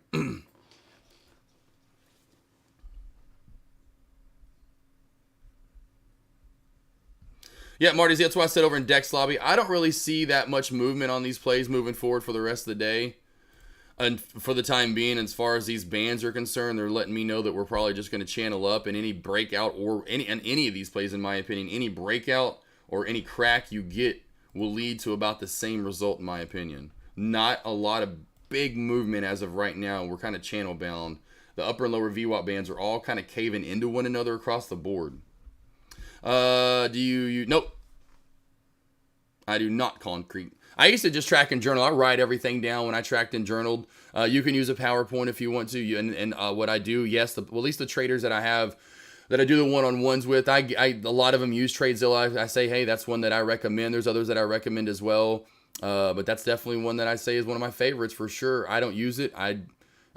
Yeah, Marty, that's why I said over in Dex Lobby, I don't really see that much movement on these plays moving forward for the rest of the day. And for the time being, as far as these bans are concerned, they're letting me know that we're probably just going to channel up, and any breakout or any of these plays, in my opinion, any breakout or any crack you get will lead to about the same result, in my opinion. Not a lot of big movement as of right now. We're kind of channel bound. The upper and lower VWAP bands are all kind of caving into one another across the board. Nope. I do not concrete. I used to just track and journal. I write everything down when I tracked and journaled. You can use a PowerPoint if you want to. And what I do, yes, at least the traders that I have, that I do the one-on-ones with, a lot of them use TradeZilla. I say, hey, that's one that I recommend. There's others that I recommend as well. But that's definitely one that I say is one of my favorites for sure. I don't use it. I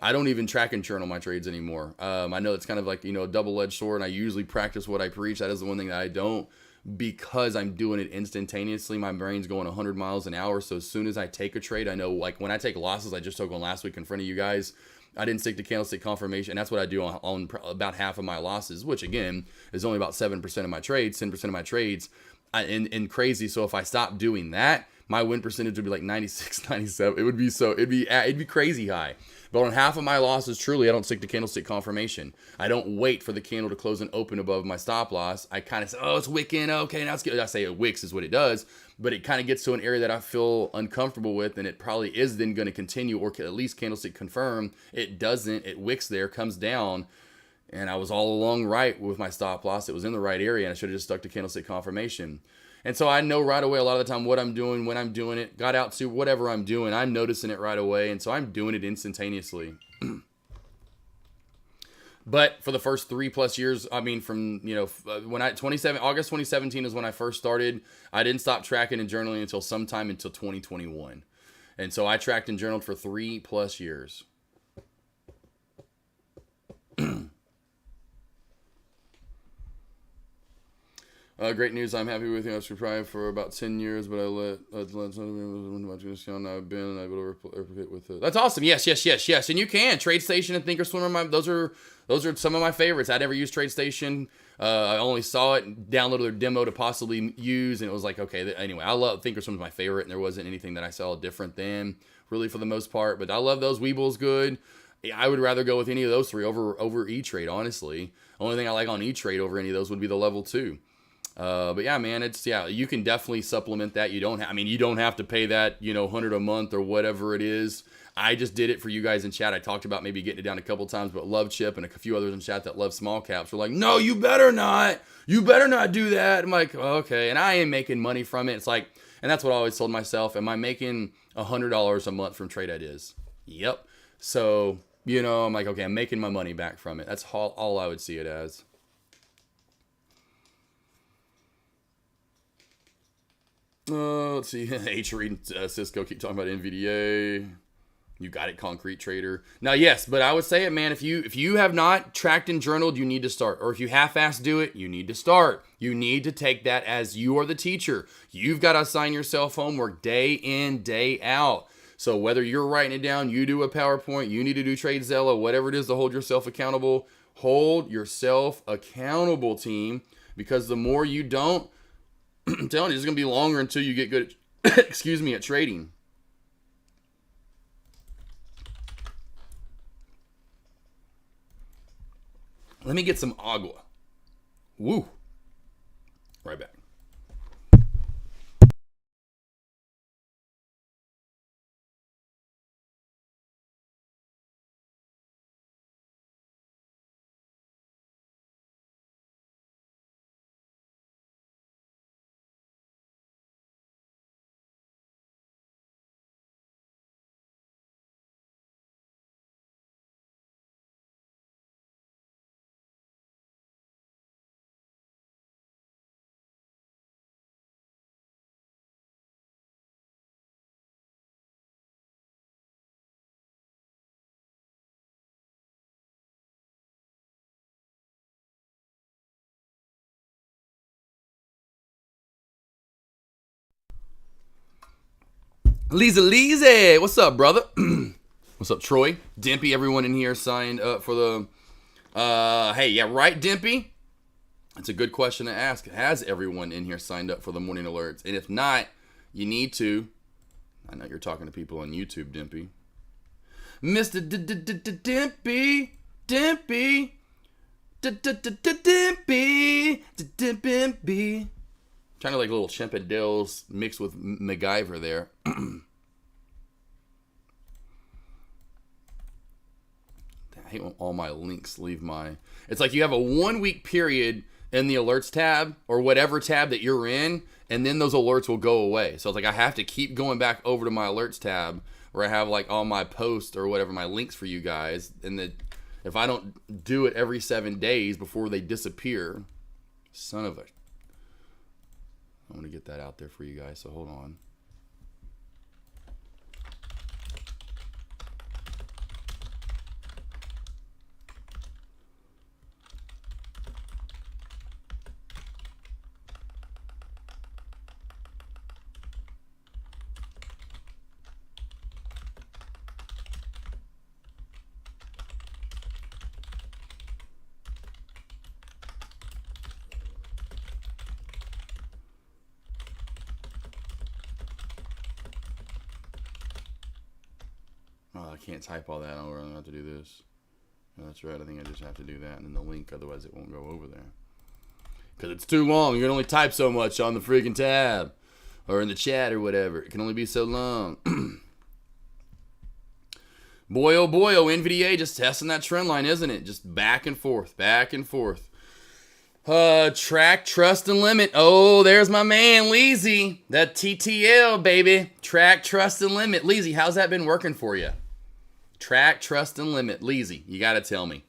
don't even track and journal my trades anymore. I know it's kind of like, a double-edged sword, and I usually practice what I preach. That is the one thing that I don't, because I'm doing it instantaneously. My brain's going 100 miles an hour. So as soon as I take a trade, I know, like when I take losses, I just took one last week in front of you guys. I didn't stick to candlestick confirmation. And that's what I do on about half of my losses, which again is only about 7% of my trades, 10% of my trades. And crazy. So if I stop doing that, my win percentage would be like 96, 97. It'd be crazy high. But on half of my losses, truly, I don't stick to candlestick confirmation. I don't wait for the candle to close and open above my stop loss. I kind of say, it's wicking. Okay, now it's good. I say it wicks is what it does, but it kind of gets to an area that I feel uncomfortable with, and it probably is then going to continue, or at least candlestick confirm. It doesn't. It wicks there, comes down, and I was all along right with my stop loss. It was in the right area, and I should have just stuck to candlestick confirmation. And so I know right away a lot of the time what I'm doing, when I'm doing it, got out to whatever I'm doing, I'm noticing it right away. And so I'm doing it instantaneously. But for the first 3+ years, I mean, from, August 2017 is when I first started. I didn't stop tracking and journaling until 2021. And so I tracked and journaled for 3+ years. Great news. I'm happy with you. I was subscribed for about 10 years, but I let much discount. I've been able to replicate with it. That's awesome. Yes. And you can. TradeStation and Thinkorswim those are some of my favorites. I never used TradeStation. I only saw it, downloaded their demo to possibly use, and it was like, okay. Anyway, I love Thinkorswim's my favorite, and there wasn't anything that I saw different than, really, for the most part. But I love those. Weeble's good. I would rather go with any of those three over E-Trade, honestly. Only thing I like on E-Trade over any of those would be the level 2. But yeah, man, you can definitely supplement that. You don't have to pay that, $100 a month or whatever it is. I just did it for you guys in chat. I talked about maybe getting it down a couple times, but Love Chip and a few others in chat that love small caps were like, no, you better not do that. I'm like, okay. And I am making money from it. It's like, and that's what I always told myself. Am I making $100 a month from Trade Ideas? Yep. So, I'm like, okay, I'm making my money back from it. That's all I would see it as. Let's see. H-Read, Cisco, keep talking about NVDA. You got it, Concrete Trader. Now, yes, but I would say it, man. If you have not tracked and journaled, you need to start. Or if you half-ass do it, you need to start. You need to take that as you are the teacher. You've got to assign yourself homework day in, day out. So whether you're writing it down, you do a PowerPoint, you need to do TradeZilla, whatever it is to hold yourself accountable. Hold yourself accountable, team. Because the more you don't, I'm telling you, it's going to be longer until you get good at, at trading. Let me get some agua. Woo. Right back. Lisa, what's up, brother? What's up, Troy? Dimpy, everyone in here signed up for the. Hey, yeah, right, Dimpy? That's a good question to ask. Has everyone in here signed up for the morning alerts? And if not, you need to. I know you're talking to people on YouTube, Dimpy. Mr. Dimpy, Dimpy, Dimpy. Trying to like little Chimpendales mixed with MacGyver there. I hate when all my links leave my... It's like you have a 1 week period in the alerts tab or whatever tab that you're in, and then those alerts will go away. So it's like I have to keep going back over to my alerts tab where I have like all my posts or whatever, my links for you guys. And that if I don't do it every 7 days before they disappear, son of a... I want to get that out there for you guys, so hold on. Oh, I can't type all that. I'm going to have to do this. No, that's right. I think I just have to do that and then the link. Otherwise, it won't go over there. Because it's too long. You can only type so much on the freaking tab. Or in the chat or whatever. It can only be so long. Boy, oh, NVDA just testing that trend line, isn't it? Just back and forth, back and forth. Track, trust, and limit. Oh, there's my man, Leezy. That TTL, baby. Track, trust, and limit. Leezy, how's that been working for you? Track, trust, and limit. Leezy, you got to tell me.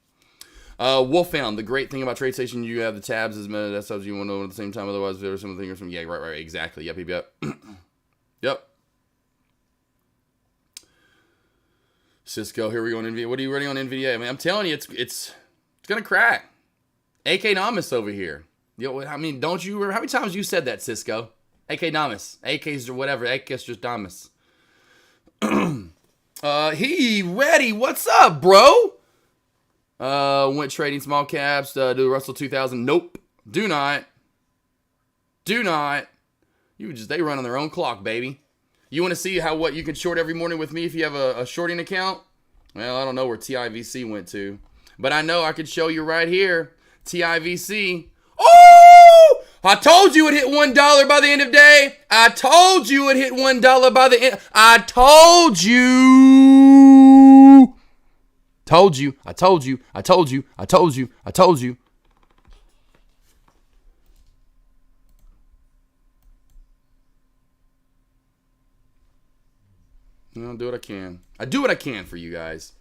Wolfhound, the great thing about TradeStation, you have the tabs as many desktops you want to know at the same time. Otherwise, if there's something or something. Yeah, right, exactly. Yep. Yep. Cisco, here we go on NVIDIA. What are you running on NVIDIA? I mean, I'm telling you, it's gonna crack. AK Namas over here. Yo, I mean, don't you? How many times you said that, Cisco? AK Namas, AKs or whatever. AKs just Namas. He ready? What's up, bro? Went trading small caps. Do the Russell 2000? Nope. Do not. You just they run on their own clock, baby. You want to see what you can short every morning with me if you have a shorting account? Well, I don't know where TIVC went to, but I know I could show you right here. TIVC. Oh! I told you it hit $1 by the end of day. I told you it hit $1 by the end. I told you. Told you. I told you. I told you. I told you. I told you. I'll do what I can. I do what I can for you guys.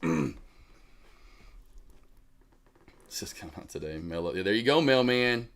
It's just coming out today. There you go, mailman.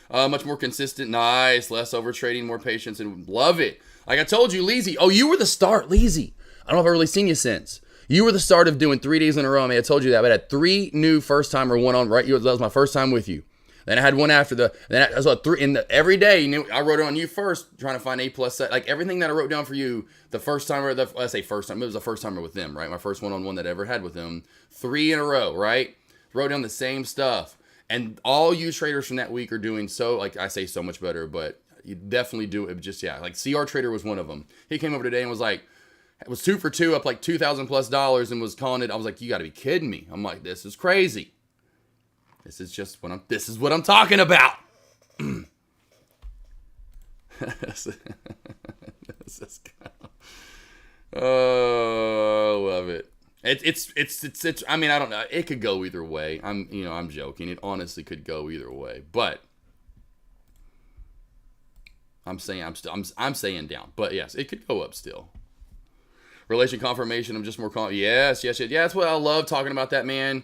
Much more consistent. Nice. Less over trading, more patience, and love it. Like I told you, Leezy. Oh, you were the start, Leezy. I don't know if I've really seen you since. You were the start of doing 3 days in a row. I mean, I told you that, but I had 3 new first-timer one on, right? That was my first time with you. Then I had one after then I was 3 in every day. You knew I wrote it on you first, trying to find A+, like everything that I wrote down for you. The first timer, let's say first time, it was the first timer with them, right? My first one-on-one that I ever had with them. 3 in a row, right? Wrote down the same stuff, and all you traders from that week are doing so. Like I say, so much better, but you definitely do it. Just like CR Trader was one of them. He came over today and was like, it was 2 for 2 up like $2,000+ and was calling it. I was like, you got to be kidding me. I'm like, this is crazy. This is what I'm talking about. Oh, love it. It's I mean, I don't know. It could go either way. I'm joking. It honestly could go either way. But I'm saying down. But yes, it could go up still. Relation confirmation. I'm just more calm. Yes. Yeah, that's what I love talking about that, man.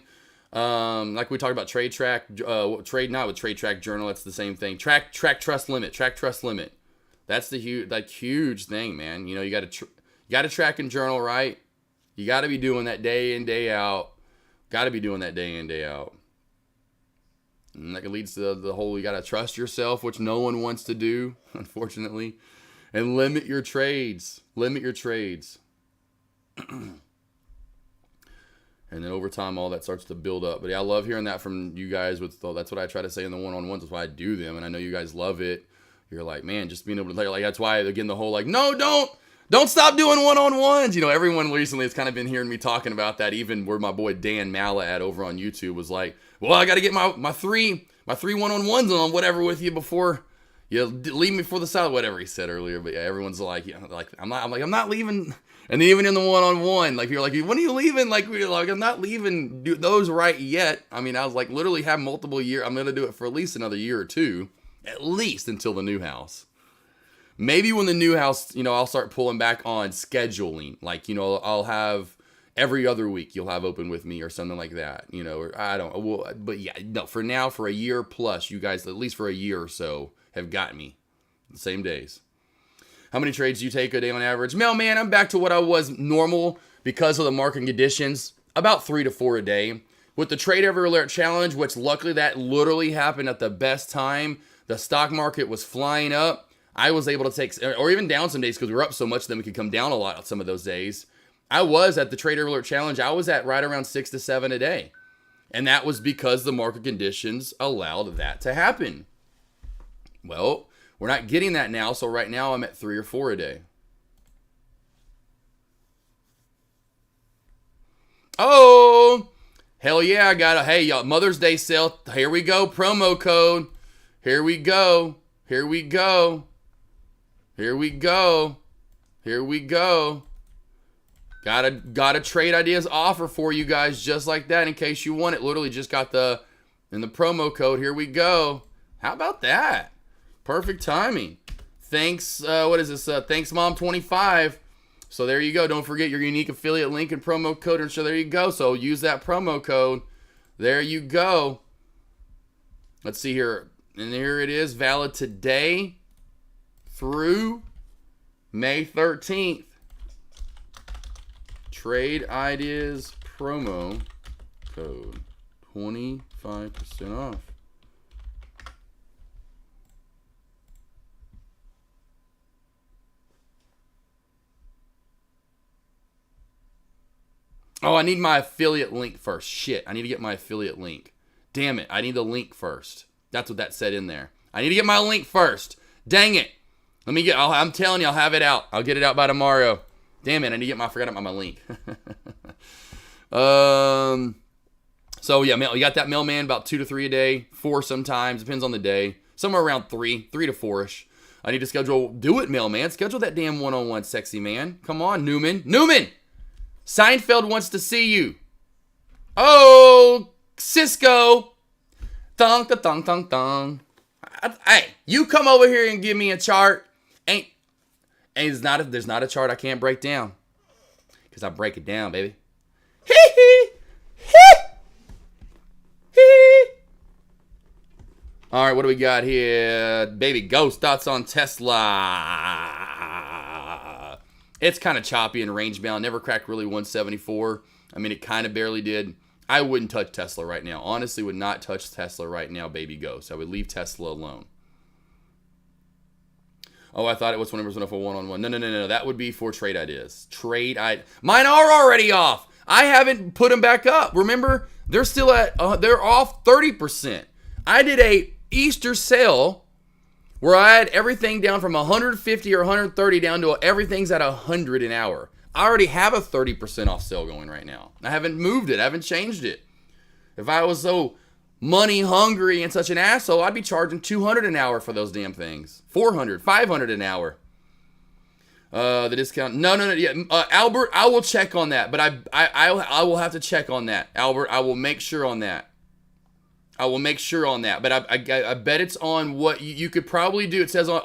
Like we talked about trade track, not with trade track journal. It's the same thing. Track trust limit. That's the huge thing, man. You know, you got to track and journal, right? You got to be doing that day in, day out. And that leads to the whole, you got to trust yourself, which no one wants to do, unfortunately. And limit your trades. And then over time, all that starts to build up. But yeah, I love hearing that from you guys. That's what I try to say in the one-on-ones. That's why I do them. And I know you guys love it. You're like, man, just being able to, like, that's why, again, the whole, like, no, don't stop doing one-on-ones. You know, everyone recently has kind of been hearing me talking about that. Even where my boy Dan Mala at over on YouTube was like, well, I got to get my three one-on-ones on whatever with you before you leave me for the side, whatever he said earlier. But yeah, everyone's like, yeah, like I'm not leaving. And then even in the one-on-one, like you're like, when are you leaving? Like we're like, I'm not leaving those right yet. I mean, I was like, literally have multiple years. I'm gonna do it for at least another year or two, at least until the new house. Maybe when the new house, you know, I'll start pulling back on scheduling. Like, you know, I'll have every other week you'll have open with me or something like that. You know, or I don't. Well, but yeah, no. For now, for a year plus, you guys, at least for a year or so, have got me the same days. How many trades do you take a day on average? Mailman, I'm back to what I was normal because of the market conditions. About 3 to 4 a day. With the Trade Every Alert Challenge, which luckily that literally happened at the best time. The stock market was flying up. I was able to take, or even down some days because we were up so much, then we could come down a lot on some of those days. I was at the Trade Every Alert Challenge. I was at right around 6 to 7 a day. And that was because the market conditions allowed that to happen. Well, we're not getting that now, so right now I'm at 3 or 4 a day. Oh, hell yeah, I got hey, y'all, Mother's Day sale. Here we go, promo code. Here we go. Got a trade ideas offer for you guys just like that in case you want it. Literally just got in the promo code. Here we go. How about that? Perfect timing. Thanks, what is this? Thanks, Mom 25. So there you go. Don't forget your unique affiliate link and promo code. And so there you go. So use that promo code. There you go. Let's see here. And here it is. Valid today through May 13th. Trade ideas promo code. 25% off. Oh, I need my affiliate link first. Shit, I need to get my affiliate link. Damn it, I need the link first. That's what that said in there. I need to get my link first. Dang it. I'm telling you, I'll have it out. I'll get it out by tomorrow. Damn it, I forgot about my link. So yeah, you got that mailman about 2 to 3 a day, 4 sometimes, depends on the day. Somewhere around 3 to 4-ish. I need to do it, mailman. Schedule that damn one-on-one, sexy man. Come on, Newman. Seinfeld wants to see you. Oh, Cisco. Thong, thong, thong, thong. Hey, you come over here and give me a chart. There's not a chart I can't break down. Because I break it down, baby. All right, what do we got here? Baby Ghost, thoughts on Tesla. It's kind of choppy and range bound. Never cracked really 174. I mean, it kind of barely did. I wouldn't touch Tesla right now. Honestly, would not touch Tesla right now, Baby Ghost. I would leave Tesla alone. Oh, I thought it was whenever it was for one-on-one. No. That would be for trade ideas. Mine are already off. I haven't put them back up. Remember, they're still they're off 30%. I did a Easter sale where I had everything down from 150 or 130 down to everything's at 100 an hour. I already have a 30% off sale going right now. I haven't moved it. I haven't changed it. If I was so money hungry and such an asshole, I'd be charging $200 an hour for those damn things. $400, $500 an hour. The discount. No. Yeah, Albert, I will check on that, but I will have to check on that. Albert, I will make sure on that. But I bet it's on what you could probably do. It says on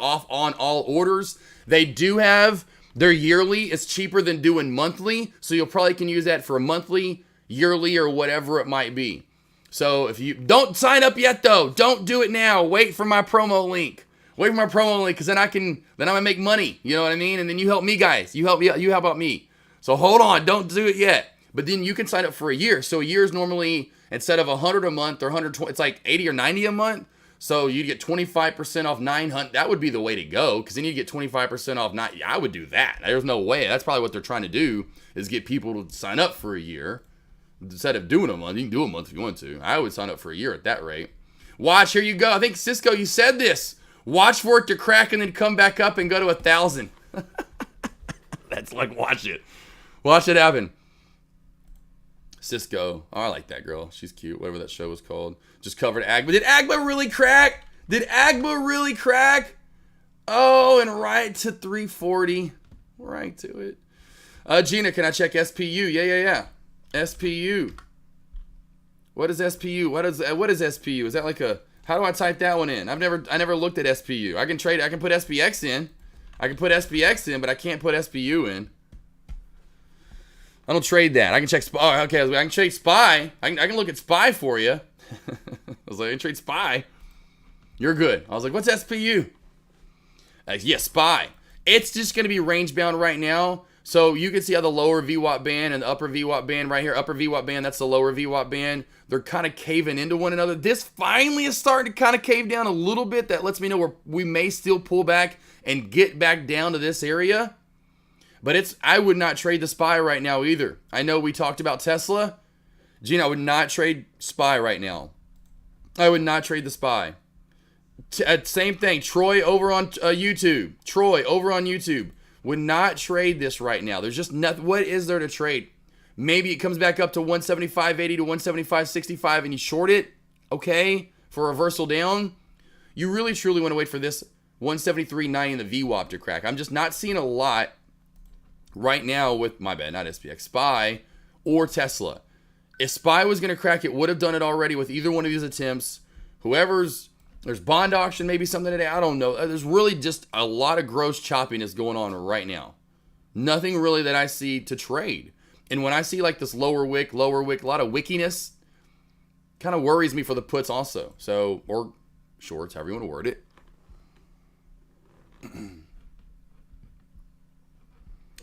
all orders. They do have their yearly. It's cheaper than doing monthly, so you'll probably can use that for a monthly, yearly, or whatever it might be. So if you don't sign up yet, though, don't do it now. Wait for my promo link. Because then I'm gonna make money. You know what I mean? And then you help me, guys. You help out me. So hold on, don't do it yet. But then you can sign up for a year. So a year is normally, instead of $100 a month or $120, it's like $80 or $90 a month. So you get 25% off $900. That would be the way to go, because then you get 25% off. I would do that. There's no way. That's probably what they're trying to do, is get people to sign up for a year instead of doing a month. You can do a month if you want to. I would sign up for a year at that rate. Watch, here you go. I think Cisco, you said this. Watch for it to crack and then come back up and go to 1,000. That's like, watch it. Watch it happen. Cisco. Oh, I like that girl. She's cute. Whatever that show was called. Just covered Agba. Did Agba really crack? Oh, and right to 340. Right to it. Gina, can I check SPU? Yeah. SPU. What is SPU? What is SPU? Is that like a... How do I type that one in? I never looked at SPU. I can put SPX in. But I can't put SPU in. I don't trade that. I can check SPY. Oh, okay. I can trade SPY. I can look at SPY for you. I was like, I can trade SPY. You're good. I was like, what's SPU? Yeah, SPY. It's just going to be range bound right now. So you can see how the lower VWAP band and the upper VWAP band right here, upper VWAP band, that's the lower VWAP band. They're kind of caving into one another. This finally is starting to kind of cave down a little bit. That lets me know we may still pull back and get back down to this area. But I would not trade the SPY right now either. I know we talked about Tesla. Gina, I would not trade SPY right now. I would not trade the SPY. Same thing. Troy over on YouTube. Would not trade this right now. There's just nothing. What is there to trade? Maybe it comes back up to 175.80 to 175.65 and you short it, okay, for a reversal down. You really, truly want to wait for this 173.90 in the VWAP to crack. I'm just not seeing a lot right now with, my bad, not SPX, SPY or Tesla. If SPY was going to crack, it would have done it already with either one of these attempts. There's bond auction, maybe something today. I don't know. There's really just a lot of gross choppiness going on right now. Nothing really that I see to trade. And when I see like this lower wick, a lot of wickiness, kind of worries me for the puts also. So, or shorts, however you want to word it.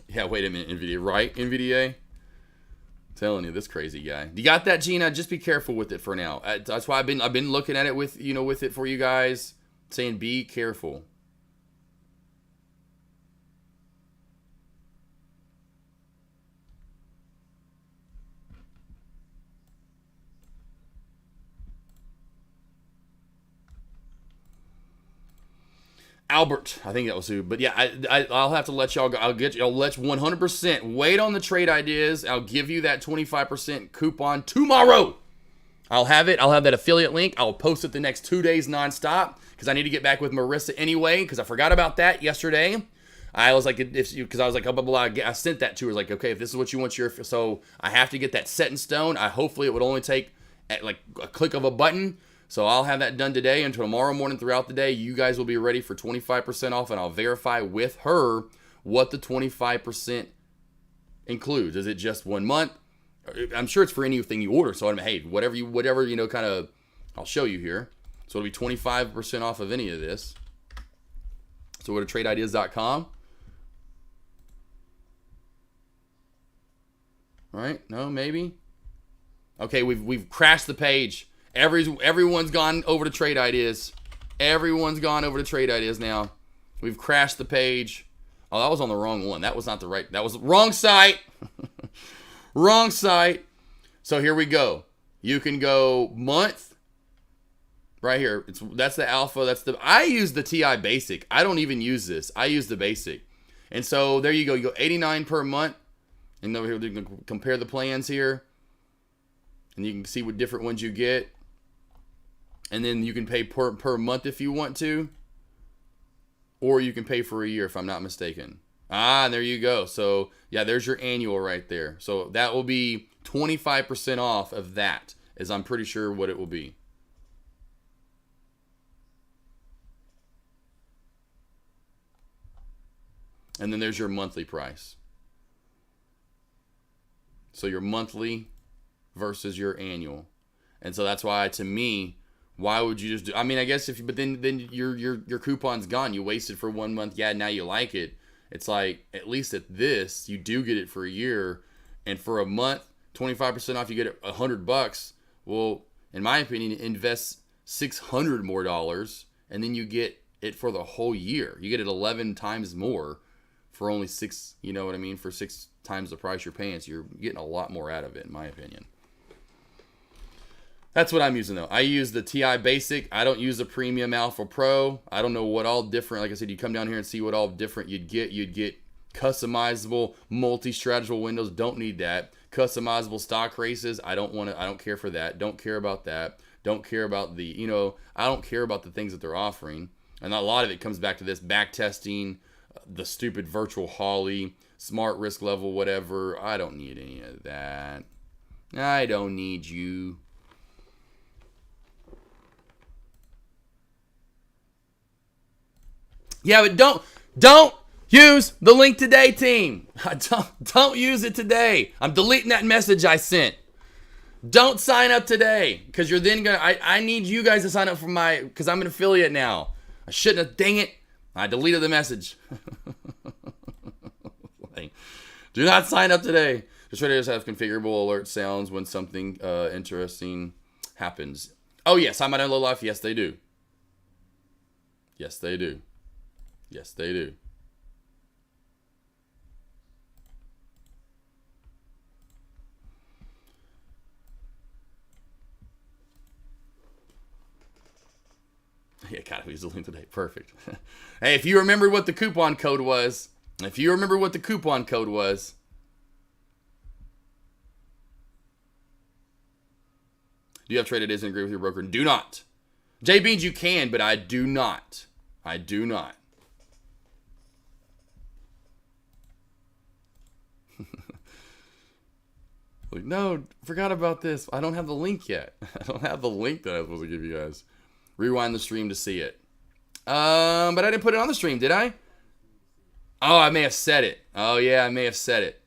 Yeah, wait a minute, NVIDIA, right? NVIDIA? Telling you, this crazy guy. You got that, Gina? Just be careful with it for now. That's why I've been looking at it with it for you guys, saying be careful. Albert, I think that was who. But yeah, I'll have to let y'all go. I'll let you 100% wait on the trade ideas. I'll give you that 25% coupon tomorrow. I'll have it. I'll have that affiliate link. I'll post it the next 2 days nonstop because I need to get back with Marissa anyway because I forgot about that yesterday. I was like, because I was like, blah, blah, blah. I sent that to her. Like, okay, if this is what you want so I have to get that set in stone. Hopefully it would only take like a click of a button. So I'll have that done today, and tomorrow morning throughout the day, you guys will be ready for 25% off, and I'll verify with her what the 25% includes. Is it just 1 month? I'm sure it's for anything you order. So hey, whatever kind of, I'll show you here. So it'll be 25% off of any of this. So go to TradeIdeas.com. All right? No, maybe. Okay, we've crashed the page. Everyone's gone over to Trade Ideas. Everyone's gone over to Trade Ideas now. We've crashed the page. Oh, that was on the wrong one. That was not the right. That was the wrong site. Wrong site. So here we go. You can go month. Right here. That's the alpha. I use the TI basic. I don't even use this. I use the basic. And so there you go. You go 89 per month. And over here you can compare the plans here. And you can see what different ones you get. And then you can pay per month if you want to. Or you can pay for a year if I'm not mistaken. Ah, there you go. So, yeah, there's your annual right there. So that will be 25% off of that, as I'm pretty sure what it will be. And then there's your monthly price. So your monthly versus your annual. And so that's why, to me, why would you just do, I mean, I guess but then your coupon's gone. You wasted for 1 month. Yeah, now you like it. It's like, at least at this, you do get it for a year, and for a month, 25% off, you get it $100. Well, in my opinion, invest $600 more, and then you get it for the whole year. You get it 11 times more for only six, you know what I mean? For 6 times the price you're paying. So you're getting a lot more out of it, in my opinion. That's what I'm using, though. I use the TI Basic. I don't use the Premium Alpha Pro. I don't know what all different. Like I said, you come down here and see what all different you'd get. You'd get customizable, multi-strategical windows. Don't need that. Customizable stock races. I don't care for that. Don't care about that. Don't care about the, I don't care about the things that they're offering. And a lot of it comes back to this back testing, the stupid virtual Holly, smart risk level, whatever. I don't need any of that. I don't need you. Yeah, but don't use the link today, team. Don't use it today. I'm deleting that message I sent. Don't sign up today, because you're then gonna. I need you guys to sign up for because I'm an affiliate now. I shouldn't have. Dang it! I deleted the message. Do not sign up today. Just traders have configurable alert sounds when something interesting happens. Oh yes, I'm at low life. Yes, they do. Yes, they do. Yes, they do. Yeah, gotta use the link today. Perfect. Hey, if you remember what the coupon code was, do you have traded isn't agree with your broker? Do not. J Beans, you can, but I do not. I do not. Like, no, forgot about this. I don't have the link yet. I don't have the link that I was supposed to give you guys. Rewind the stream to see it. But I didn't put it on the stream, did I? Oh, I may have said it. Oh, yeah, I may have said it.